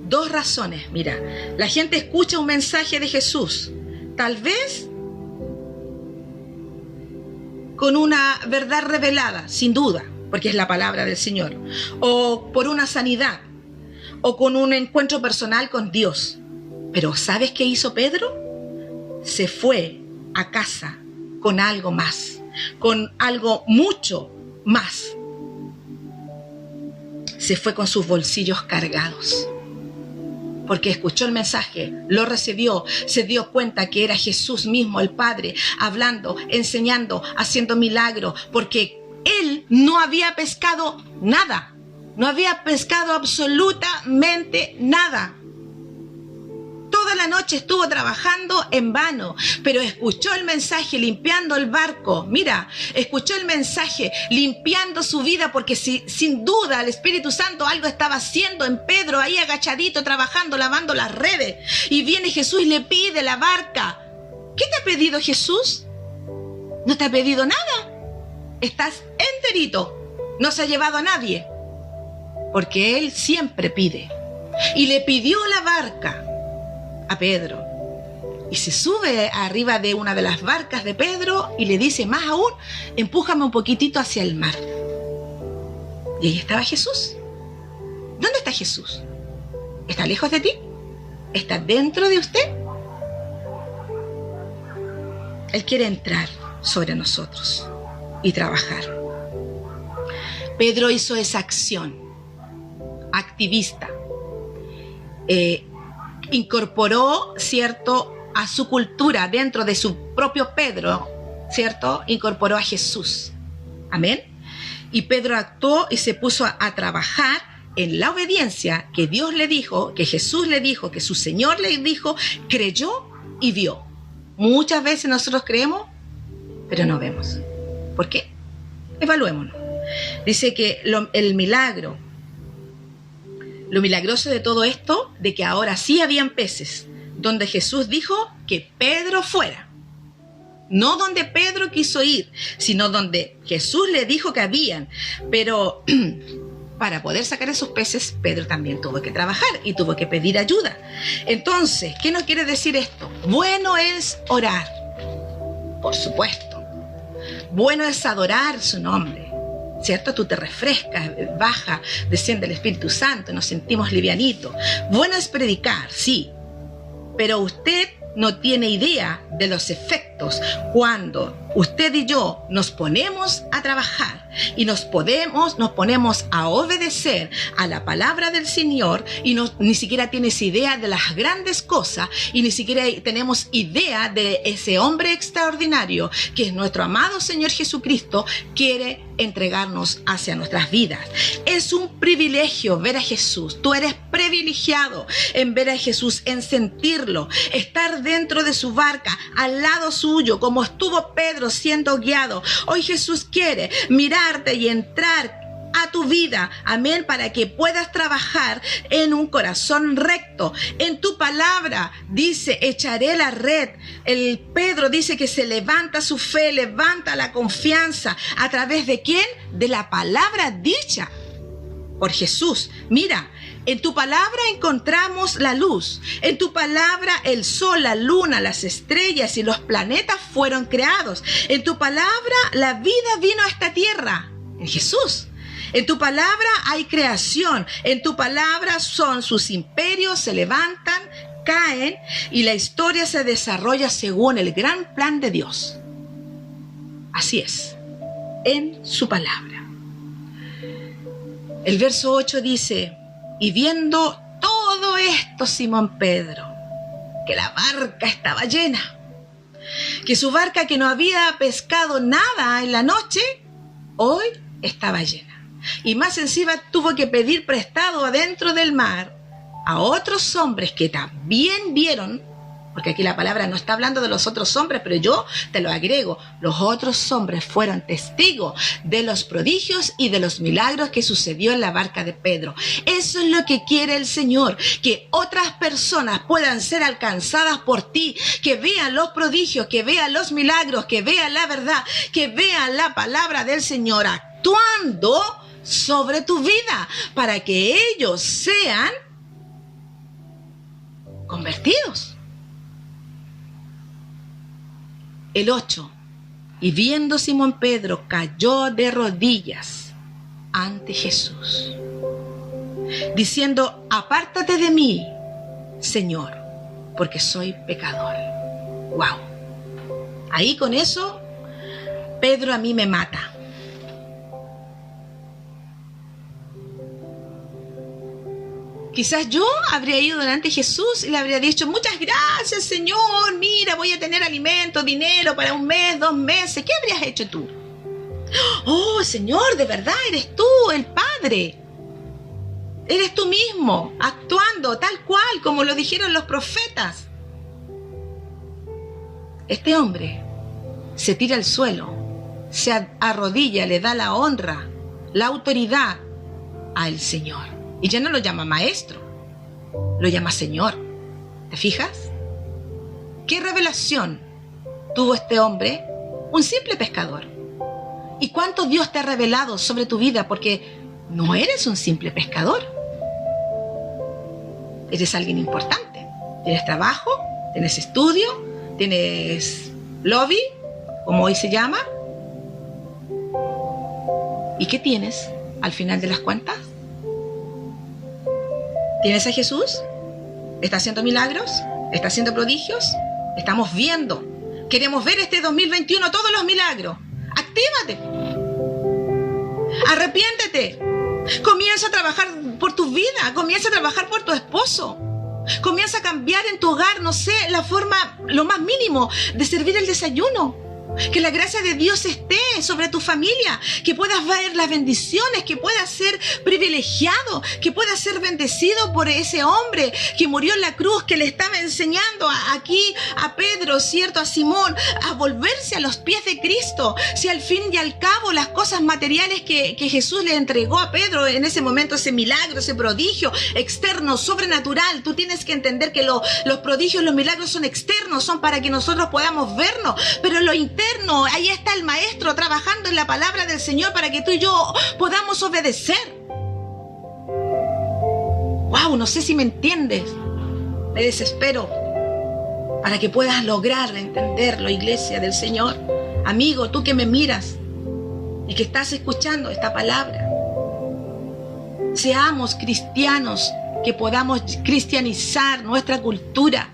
Dos razones. Mira, la gente escucha un mensaje de Jesús, tal vez con una verdad revelada, sin duda, porque es la palabra del Señor, o por una sanidad, o con un encuentro personal con Dios. Pero ¿sabes qué hizo Pedro? Se fue a casa con algo más, con algo mucho más. Se fue con sus bolsillos cargados, porque escuchó el mensaje, lo recibió, se dio cuenta que era Jesús mismo, el Padre, hablando, enseñando, haciendo milagros, porque él no había pescado nada, no había pescado absolutamente nada. Toda la noche estuvo trabajando en vano, pero escuchó el mensaje limpiando el barco. Mira, escuchó el mensaje limpiando su vida, porque sin duda el Espíritu Santo algo estaba haciendo en Pedro, ahí agachadito, trabajando, lavando las redes. Y viene Jesús y le pide la barca. ¿Qué te ha pedido Jesús? No te ha pedido nada. Estás enterito. No se ha llevado a nadie, porque Él siempre pide. Y le pidió la barca a Pedro, y se sube arriba de una de las barcas de Pedro y le dice: más aún, empújame un poquitito hacia el mar. Y ahí estaba Jesús. ¿Dónde está Jesús? ¿Está lejos de ti? ¿Está dentro de usted? Él quiere entrar sobre nosotros y trabajar. Pedro hizo esa acción activista. Incorporó, ¿cierto?, a su cultura, dentro de su propio Pedro, ¿cierto?, incorporó a Jesús. Amén. Y Pedro actuó y se puso a trabajar en la obediencia que Dios le dijo, que Jesús le dijo, que su Señor le dijo, creyó y vio. Muchas veces nosotros creemos, pero no vemos. ¿Por qué? Evaluémonos. Dice que el milagro, lo milagroso de todo esto, de que ahora sí habían peces, donde Jesús dijo que Pedro fuera. No donde Pedro quiso ir, sino donde Jesús le dijo que habían. Pero para poder sacar esos peces, Pedro también tuvo que trabajar y tuvo que pedir ayuda. Entonces, ¿qué nos quiere decir esto? Bueno es orar, por supuesto. Bueno es adorar su nombre, ¿cierto? Tú te refrescas, baja, desciende el Espíritu Santo, nos sentimos livianitos. Bueno es predicar, sí, pero usted no tiene idea de los efectos cuando usted y yo nos ponemos a trabajar y nos ponemos a obedecer a la palabra del Señor y ni siquiera tienes idea de las grandes cosas y ni siquiera tenemos idea de ese hombre extraordinario que es nuestro amado Señor Jesucristo, quiere entregarnos hacia nuestras vidas. Es un privilegio ver a Jesús. Tú eres privilegiado en ver a Jesús, en sentirlo, estar dentro de su barca, al lado suyo, como estuvo Pedro siendo guiado. Hoy Jesús quiere mirarte y entrar a tu vida, amén, para que puedas trabajar en un corazón recto. En tu palabra dice, echaré la red. El Pedro dice que se levanta su fe, levanta la confianza. ¿A través de quién? De la palabra dicha por Jesús. Mira, en tu palabra encontramos la luz. En tu palabra el sol, la luna, las estrellas y los planetas fueron creados. En tu palabra la vida vino a esta tierra. En Jesús. En tu palabra hay creación. En tu palabra son sus imperios, se levantan, caen y la historia se desarrolla según el gran plan de Dios. Así es, en su palabra. El verso 8 dice, y viendo todo esto Simón Pedro, que la barca estaba llena, que su barca que no había pescado nada en la noche, hoy estaba llena. Y más encima tuvo que pedir prestado adentro del mar a otros hombres que también vieron, porque aquí la palabra no está hablando de los otros hombres, pero yo te lo agrego, los otros hombres fueron testigos de los prodigios y de los milagros que sucedió en la barca de Pedro. Eso es lo que quiere el Señor, que otras personas puedan ser alcanzadas por ti, que vean los prodigios, que vean los milagros, que vean la verdad, que vean la palabra del Señor actuando sobre tu vida, para que ellos sean convertidos. El 8. Y viendo Simón Pedro, cayó de rodillas ante Jesús, diciendo, apártate de mí, Señor, porque soy pecador. Wow. Ahí con eso, Pedro a mí me mata. Quizás yo habría ido delante de Jesús y le habría dicho, muchas gracias, Señor, mira, voy a tener alimento, dinero para 1 mes, 2 meses. ¿Qué habrías hecho tú? Oh, Señor, de verdad eres tú, el Padre. Eres tú mismo, actuando tal cual como lo dijeron los profetas. Este hombre se tira al suelo, se arrodilla, le da la honra, la autoridad al Señor. Y ya no lo llama maestro, lo llama Señor. ¿Te fijas? ¿Qué revelación tuvo este hombre? Un simple pescador. ¿Y cuánto Dios te ha revelado sobre tu vida? Porque no eres un simple pescador. Eres alguien importante. Tienes trabajo, tienes estudio, tienes lobby, como hoy se llama. ¿Y qué tienes al final de las cuentas? ¿Tienes a Jesús? ¿Está haciendo milagros? ¿Está haciendo prodigios? Estamos viendo. Queremos ver este 2021 todos los milagros. ¡Actívate! ¡Arrepiéntete! Comienza a trabajar por tu vida. Comienza a trabajar por tu esposo. Comienza a cambiar en tu hogar, no sé, la forma, lo más mínimo, de servir el desayuno. Que la gracia de Dios esté sobre tu familia, que puedas ver las bendiciones, que puedas ser privilegiado, que puedas ser bendecido por ese hombre que murió en la cruz, que le estaba enseñando aquí a Pedro, ¿cierto? A Simón, a volverse a los pies de Cristo. Si al fin y al cabo las cosas materiales que Jesús le entregó a Pedro en ese momento, ese milagro, ese prodigio externo, sobrenatural, tú tienes que entender que los prodigios, los milagros son externos, son para que nosotros podamos vernos, pero lo interno, ahí está el maestro trabajando en la palabra del Señor para que tú y yo podamos obedecer. Wow, no sé si me entiendes. Me desespero para que puedas lograr entenderlo, iglesia del Señor. Amigo, tú que me miras y que estás escuchando esta palabra, seamos cristianos, que podamos cristianizar nuestra cultura.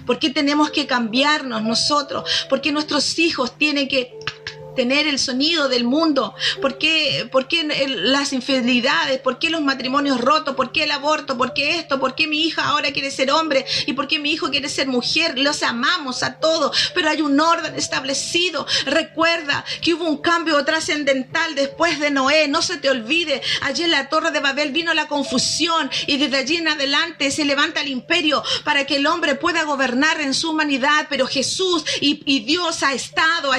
¿Por qué tenemos que cambiarnos nosotros? ¿Por qué nuestros hijos tienen que tener el sonido del mundo? ¿Por qué las infidelidades? ¿Por qué los matrimonios rotos? ¿Por qué el aborto? ¿Por qué esto? ¿Por qué mi hija ahora quiere ser hombre? ¿Y por qué mi hijo quiere ser mujer? Los amamos a todos, pero hay un orden establecido. Recuerda que hubo un cambio trascendental después de Noé. No se te olvide, allí en la Torre de Babel vino la confusión y desde allí en adelante se levanta el imperio para que el hombre pueda gobernar en su humanidad. Pero Jesús y Dios ha estado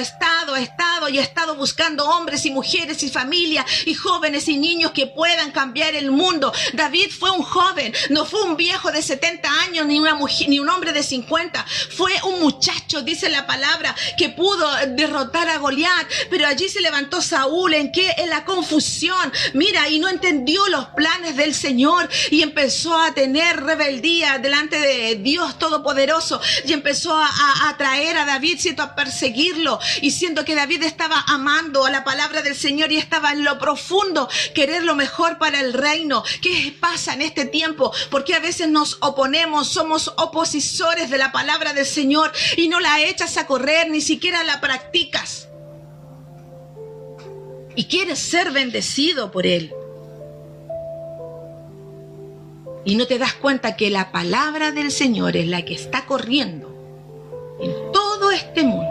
buscando hombres y mujeres y familias y jóvenes y niños que puedan cambiar el mundo. David fue un joven, no fue un viejo de 70 años ni una mujer, ni un hombre de 50. Fue un muchacho, dice la palabra, que pudo derrotar a Goliat. Pero allí se levantó Saúl, en la confusión, mira, y no entendió los planes del Señor y empezó a tener rebeldía delante de Dios Todopoderoso y empezó a traer a David, siento, a perseguirlo, y siento que David estaba amando a la palabra del Señor y estaba en lo profundo querer lo mejor para el reino. ¿Qué pasa en este tiempo? Porque a veces nos oponemos, somos opositores de la palabra del Señor y no la echas a correr, ni siquiera la practicas. Y quieres ser bendecido por Él. Y no te das cuenta que la palabra del Señor es la que está corriendo en todo este mundo,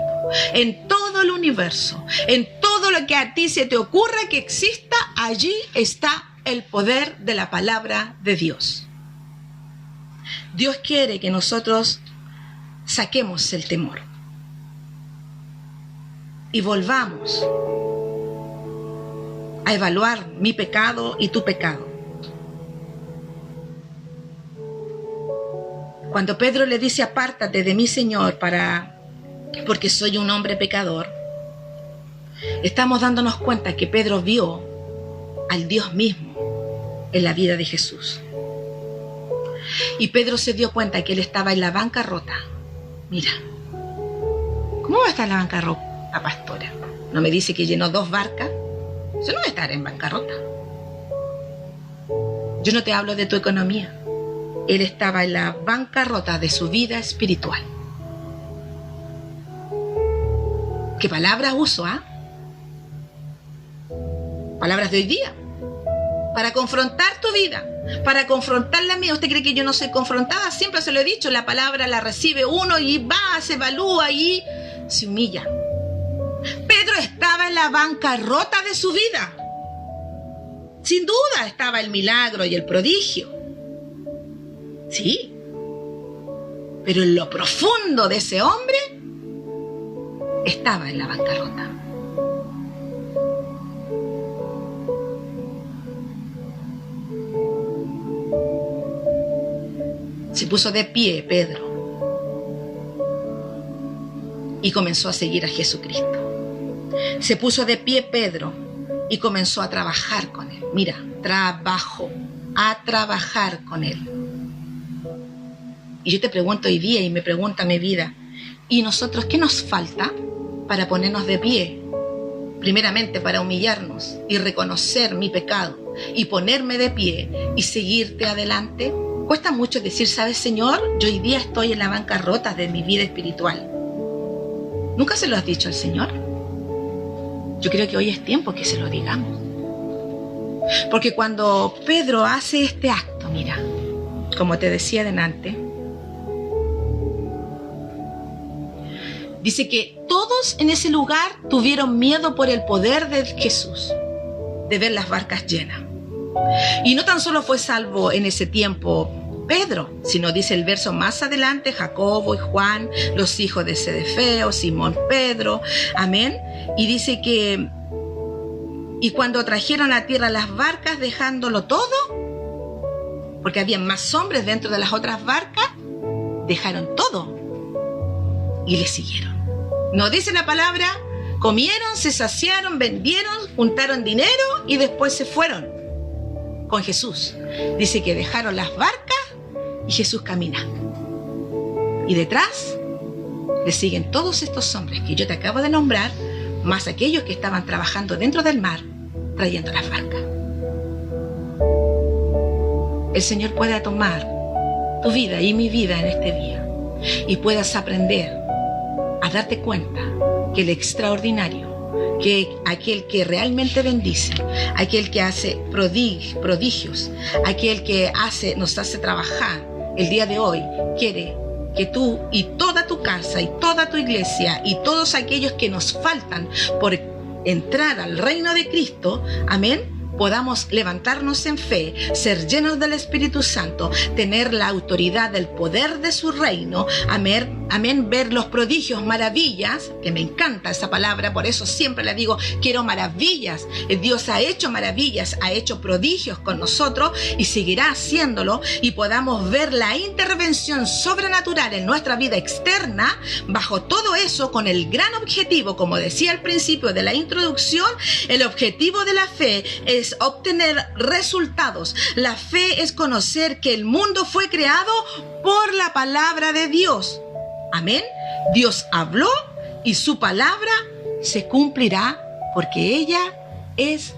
en todo el universo, en todo lo que a ti se te ocurra que exista. Allí está el poder de la palabra de Dios. Dios quiere que nosotros saquemos el temor y volvamos a evaluar mi pecado y tu pecado. Cuando Pedro le dice: apártate de mí, Señor, porque soy un hombre pecador, estamos dándonos cuenta que Pedro vio al Dios mismo en la vida de Jesús. Y Pedro se dio cuenta que él estaba en la bancarrota. Mira, ¿cómo va a estar en la bancarrota, pastora? ¿No me dice que llenó 2 barcas? Eso no va a estar en bancarrota. Yo no te hablo de tu economía. Él estaba en la bancarrota de su vida espiritual. ¿Qué palabras uso, Palabras de hoy día. Para confrontar tu vida, para confrontar la mía. ¿Usted cree que yo no soy confrontada? Siempre se lo he dicho, la palabra la recibe uno y va, se evalúa y se humilla. Pedro estaba en la bancarrota de su vida. Sin duda estaba el milagro y el prodigio. Sí. Pero en lo profundo de ese hombre estaba en la bancarrota. Se puso de pie Pedro y comenzó a seguir a Jesucristo. Se puso de pie Pedro y comenzó a trabajar con Él. Mira, a trabajar con Él. Y yo te pregunto hoy día y me pregunta mi vida, ¿y nosotros qué nos falta para ponernos de pie? Primeramente para humillarnos y reconocer mi pecado y ponerme de pie y seguirte adelante. Cuesta mucho decir, ¿sabes, Señor? Yo hoy día estoy en la bancarrota de mi vida espiritual. ¿Nunca se lo has dicho al Señor? Yo creo que hoy es tiempo que se lo digamos. Porque cuando Pedro hace este acto, mira, como te decía delante, dice que todos en ese lugar tuvieron miedo por el poder de Jesús, de ver las barcas llenas. Y no tan solo fue salvo en ese tiempo Pedro, sino dice el verso más adelante, Jacobo y Juan, los hijos de Zebedeo, Simón Pedro, amén. Y dice que, y cuando trajeron a tierra las barcas, dejándolo todo, porque había más hombres dentro de las otras barcas, dejaron todo y le siguieron. No dice la palabra, comieron, se saciaron, vendieron, juntaron dinero y después se fueron con Jesús. Dice que dejaron las barcas y Jesús camina. Y detrás le siguen todos estos hombres que yo te acabo de nombrar, más aquellos que estaban trabajando dentro del mar, trayendo las barcas. El Señor pueda tomar tu vida y mi vida en este día y puedas aprender a darte cuenta que el extraordinario, que aquel que realmente bendice, aquel que hace prodigios, aquel que nos hace trabajar, el día de hoy quiere que tú y toda tu casa y toda tu iglesia y todos aquellos que nos faltan por entrar al reino de Cristo, amén, podamos levantarnos en fe, ser llenos del Espíritu Santo, tener la autoridad del poder de su reino, amén, amén, ver los prodigios, maravillas, que me encanta esa palabra, por eso siempre le digo, quiero maravillas. Dios ha hecho maravillas, ha hecho prodigios con nosotros y seguirá haciéndolo, y podamos ver la intervención sobrenatural en nuestra vida externa, bajo todo eso, con el gran objetivo, como decía al principio de la introducción, el objetivo de la fe es obtener resultados. La fe es conocer que el mundo fue creado por la palabra de Dios. Amén. Dios habló y su palabra se cumplirá porque ella es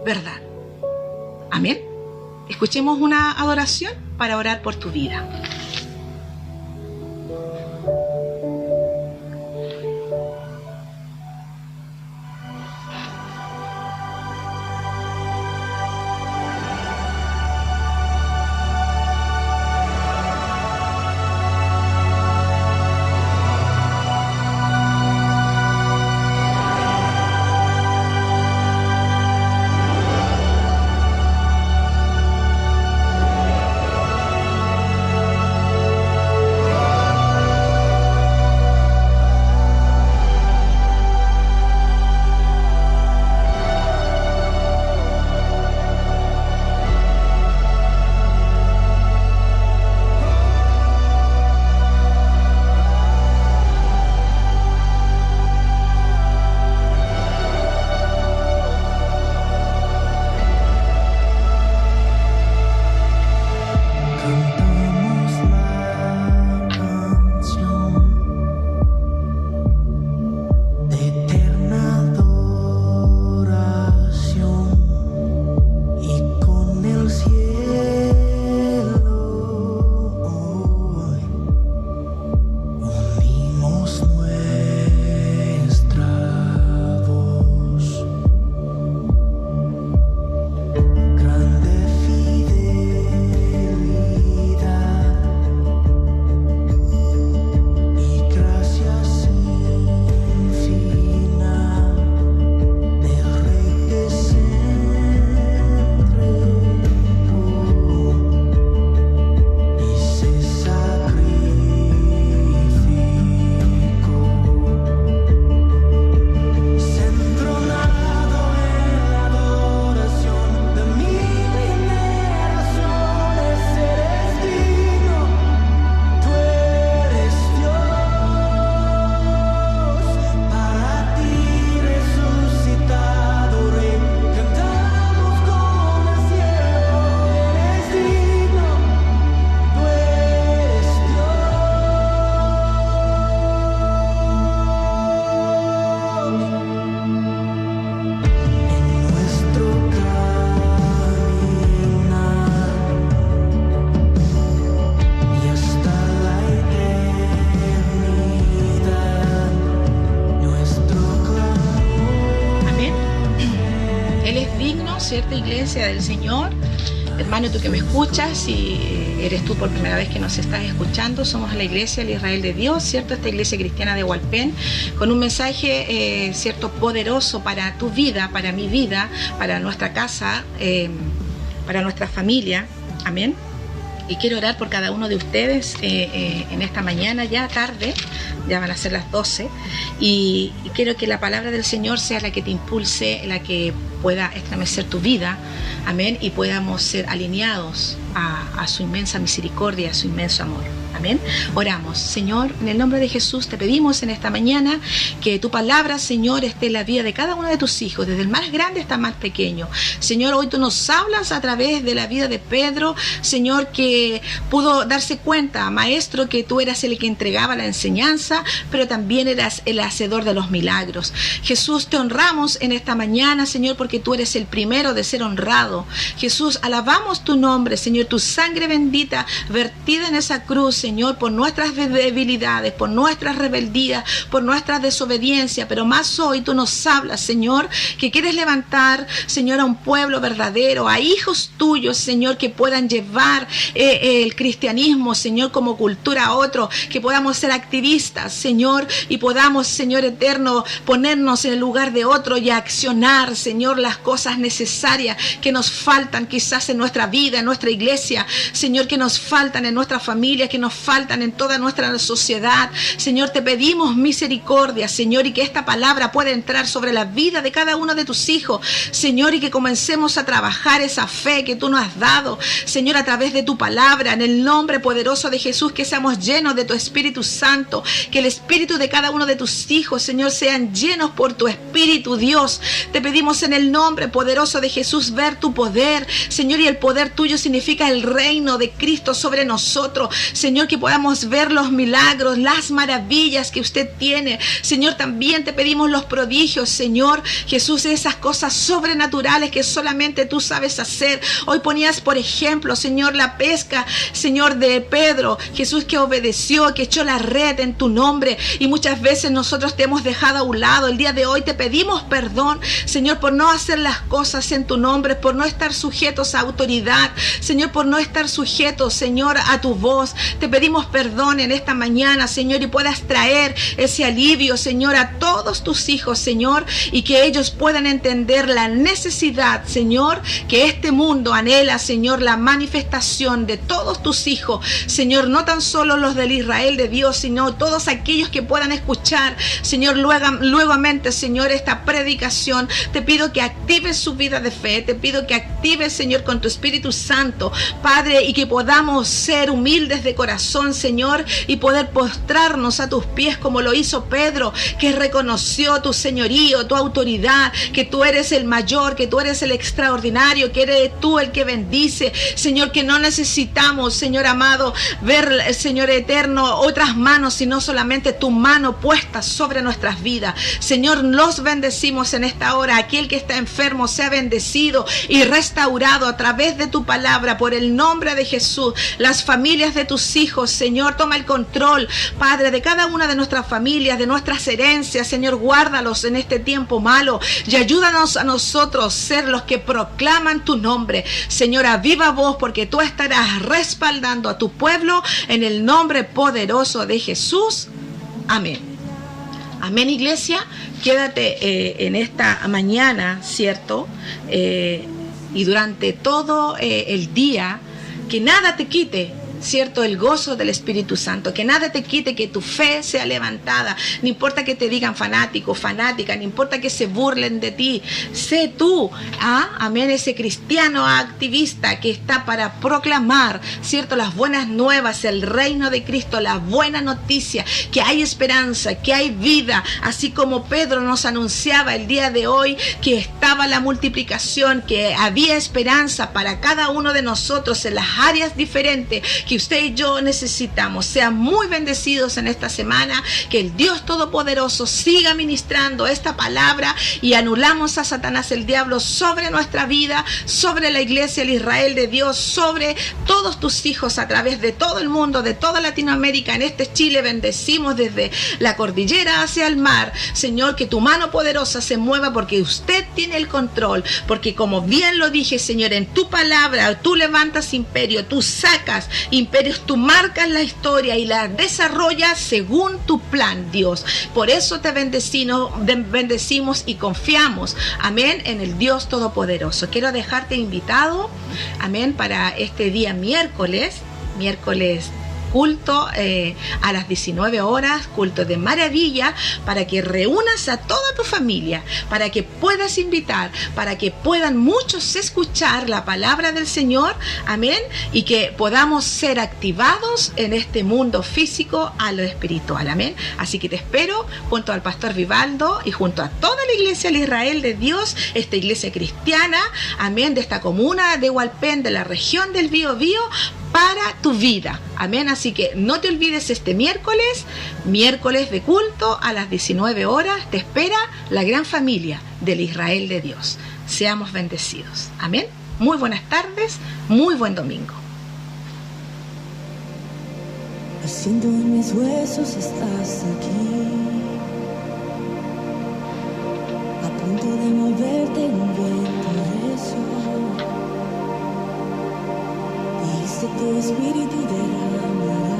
verdad. Amén. Escuchemos una adoración para orar por tu vida. ¿Cierta iglesia del Señor? Hermano, tú que me escuchas, si eres tú por primera vez que nos estás escuchando, somos la iglesia del Israel de Dios, ¿cierto? Esta iglesia cristiana de Hualpén, con un mensaje, ¿cierto?, poderoso para tu vida, para mi vida, para nuestra casa, para nuestra familia. Amén. Y quiero orar por cada uno de ustedes en esta mañana, ya tarde, ya van a ser las 12, y quiero que la palabra del Señor sea la que te impulse, la que pueda estremecer tu vida, amén, y podamos ser alineados a su inmensa misericordia, a su inmenso amor. Amén. Oramos. Señor, en el nombre de Jesús te pedimos en esta mañana que tu palabra, Señor, esté en la vida de cada uno de tus hijos, desde el más grande hasta el más pequeño. Señor, hoy tú nos hablas a través de la vida de Pedro, Señor, que pudo darse cuenta, Maestro, que tú eras el que entregaba la enseñanza, pero también eras el hacedor de los milagros. Jesús, te honramos en esta mañana, Señor, porque tú eres el primero de ser honrado. Jesús, alabamos tu nombre, Señor, tu sangre bendita vertida en esa cruz, Señor, por nuestras debilidades, por nuestras rebeldías, por nuestra desobediencia, pero más hoy tú nos hablas, Señor, que quieres levantar, Señor, a un pueblo verdadero, a hijos tuyos, Señor, que puedan llevar el cristianismo, Señor, como cultura a otro, que podamos ser activistas, Señor, y podamos, Señor eterno, ponernos en el lugar de otro y accionar, Señor, las cosas necesarias que nos faltan quizás en nuestra vida, en nuestra iglesia, Señor, que nos faltan en nuestra familia, que nos faltan en toda nuestra sociedad. Señor, te pedimos misericordia, Señor, y que esta palabra pueda entrar sobre la vida de cada uno de tus hijos, Señor, y que comencemos a trabajar esa fe que tú nos has dado, Señor, a través de tu palabra, en el nombre poderoso de Jesús, que seamos llenos de tu Espíritu Santo, que el espíritu de cada uno de tus hijos, Señor, sean llenos por tu Espíritu, Dios. Te pedimos en el nombre poderoso de Jesús ver tu poder, Señor, y el poder tuyo significa el reino de Cristo sobre nosotros, Señor, que podamos ver los milagros, las maravillas que usted tiene, Señor. También te pedimos los prodigios, Señor Jesús, esas cosas sobrenaturales que solamente tú sabes hacer. Hoy ponías, por ejemplo, Señor, la pesca, Señor, de Pedro, Jesús, que obedeció, que echó la red en tu nombre, y muchas veces nosotros te hemos dejado a un lado. El día de hoy te pedimos perdón, Señor, por no hacer las cosas en tu nombre, por no estar sujetos a autoridad, Señor, por no estar sujetos, Señor, a tu voz. Te pedimos perdón en esta mañana, Señor, y puedas traer ese alivio, Señor, a todos tus hijos, Señor, y que ellos puedan entender la necesidad, Señor, que este mundo anhela, Señor, la manifestación de todos tus hijos, Señor, no tan solo los del Israel de Dios, sino todos aquellos que puedan escuchar, Señor, luegamente, Señor, esta predicación. Te pido que actives su vida de fe, te pido que actives, Señor, con tu Espíritu Santo, Padre, y que podamos ser humildes de corazón, Señor, y poder postrarnos a tus pies como lo hizo Pedro, que reconoció tu señorío, tu autoridad, que tú eres el mayor, que tú eres el extraordinario, que eres tú el que bendice, Señor, que no necesitamos, Señor amado, ver, Señor eterno, otras manos, sino solamente tu mano puesta sobre nuestras vidas. Señor, los bendecimos en esta hora. Aquel que está enfermo sea bendecido y restaurado a través de tu palabra, por el nombre de Jesús. Las familias de tus hijos, Señor, toma el control, Padre, de cada una de nuestras familias, de nuestras herencias, Señor, guárdalos en este tiempo malo y ayúdanos a nosotros ser los que proclaman tu nombre, Señor, a viva voz, porque tú estarás respaldando a tu pueblo en el nombre poderoso de Jesús. Amén. Amén, iglesia. Quédate en esta mañana, ¿cierto? Y durante todo el día, que nada te quite, ¿cierto?, el gozo del Espíritu Santo, que nada te quite que tu fe sea levantada. No importa que te digan fanático, fanática, no importa que se burlen de ti, sé tú, amén, ese cristiano activista que está para proclamar, ¿cierto?, las buenas nuevas, el reino de Cristo, la buena noticia, que hay esperanza, que hay vida, así como Pedro nos anunciaba el día de hoy, que estaba la multiplicación, que había esperanza para cada uno de nosotros en las áreas diferentes que usted y yo necesitamos. Sean muy bendecidos en esta semana, que el Dios Todopoderoso siga ministrando esta palabra, y anulamos a Satanás, el diablo, sobre nuestra vida, sobre la iglesia, el Israel de Dios, sobre todos tus hijos a través de todo el mundo, de toda Latinoamérica. En este Chile bendecimos desde la cordillera hacia el mar, Señor, que tu mano poderosa se mueva, porque usted tiene el control, porque como bien lo dije, Señor, en tu palabra tú levantas imperio, tú sacas imperios, tú marcas la historia y la desarrollas según tu plan, Dios. Por eso te bendecimos y confiamos, amén, en el Dios Todopoderoso. Quiero dejarte invitado, amén, para este día miércoles culto a las 19 horas, culto de maravilla, para que reúnas a toda tu familia, para que puedas invitar, para que puedan muchos escuchar la palabra del Señor, amén, y que podamos ser activados en este mundo físico a lo espiritual, amén. Así que te espero junto al pastor Vivaldo y junto a toda la iglesia del Israel de Dios, esta iglesia cristiana, amén, de esta comuna de Hualpén, de la región del Biobío, para tu vida, amén. Así que no te olvides, este miércoles de culto a las 19 horas, te espera la gran familia del Israel de Dios. Seamos bendecidos, amén. Muy buenas tardes, muy buen domingo. Siento en mis huesos estás aquí, a punto de moverte en un viento recio. Dijiste tu espíritu derramarás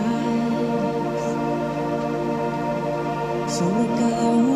sobre cada uno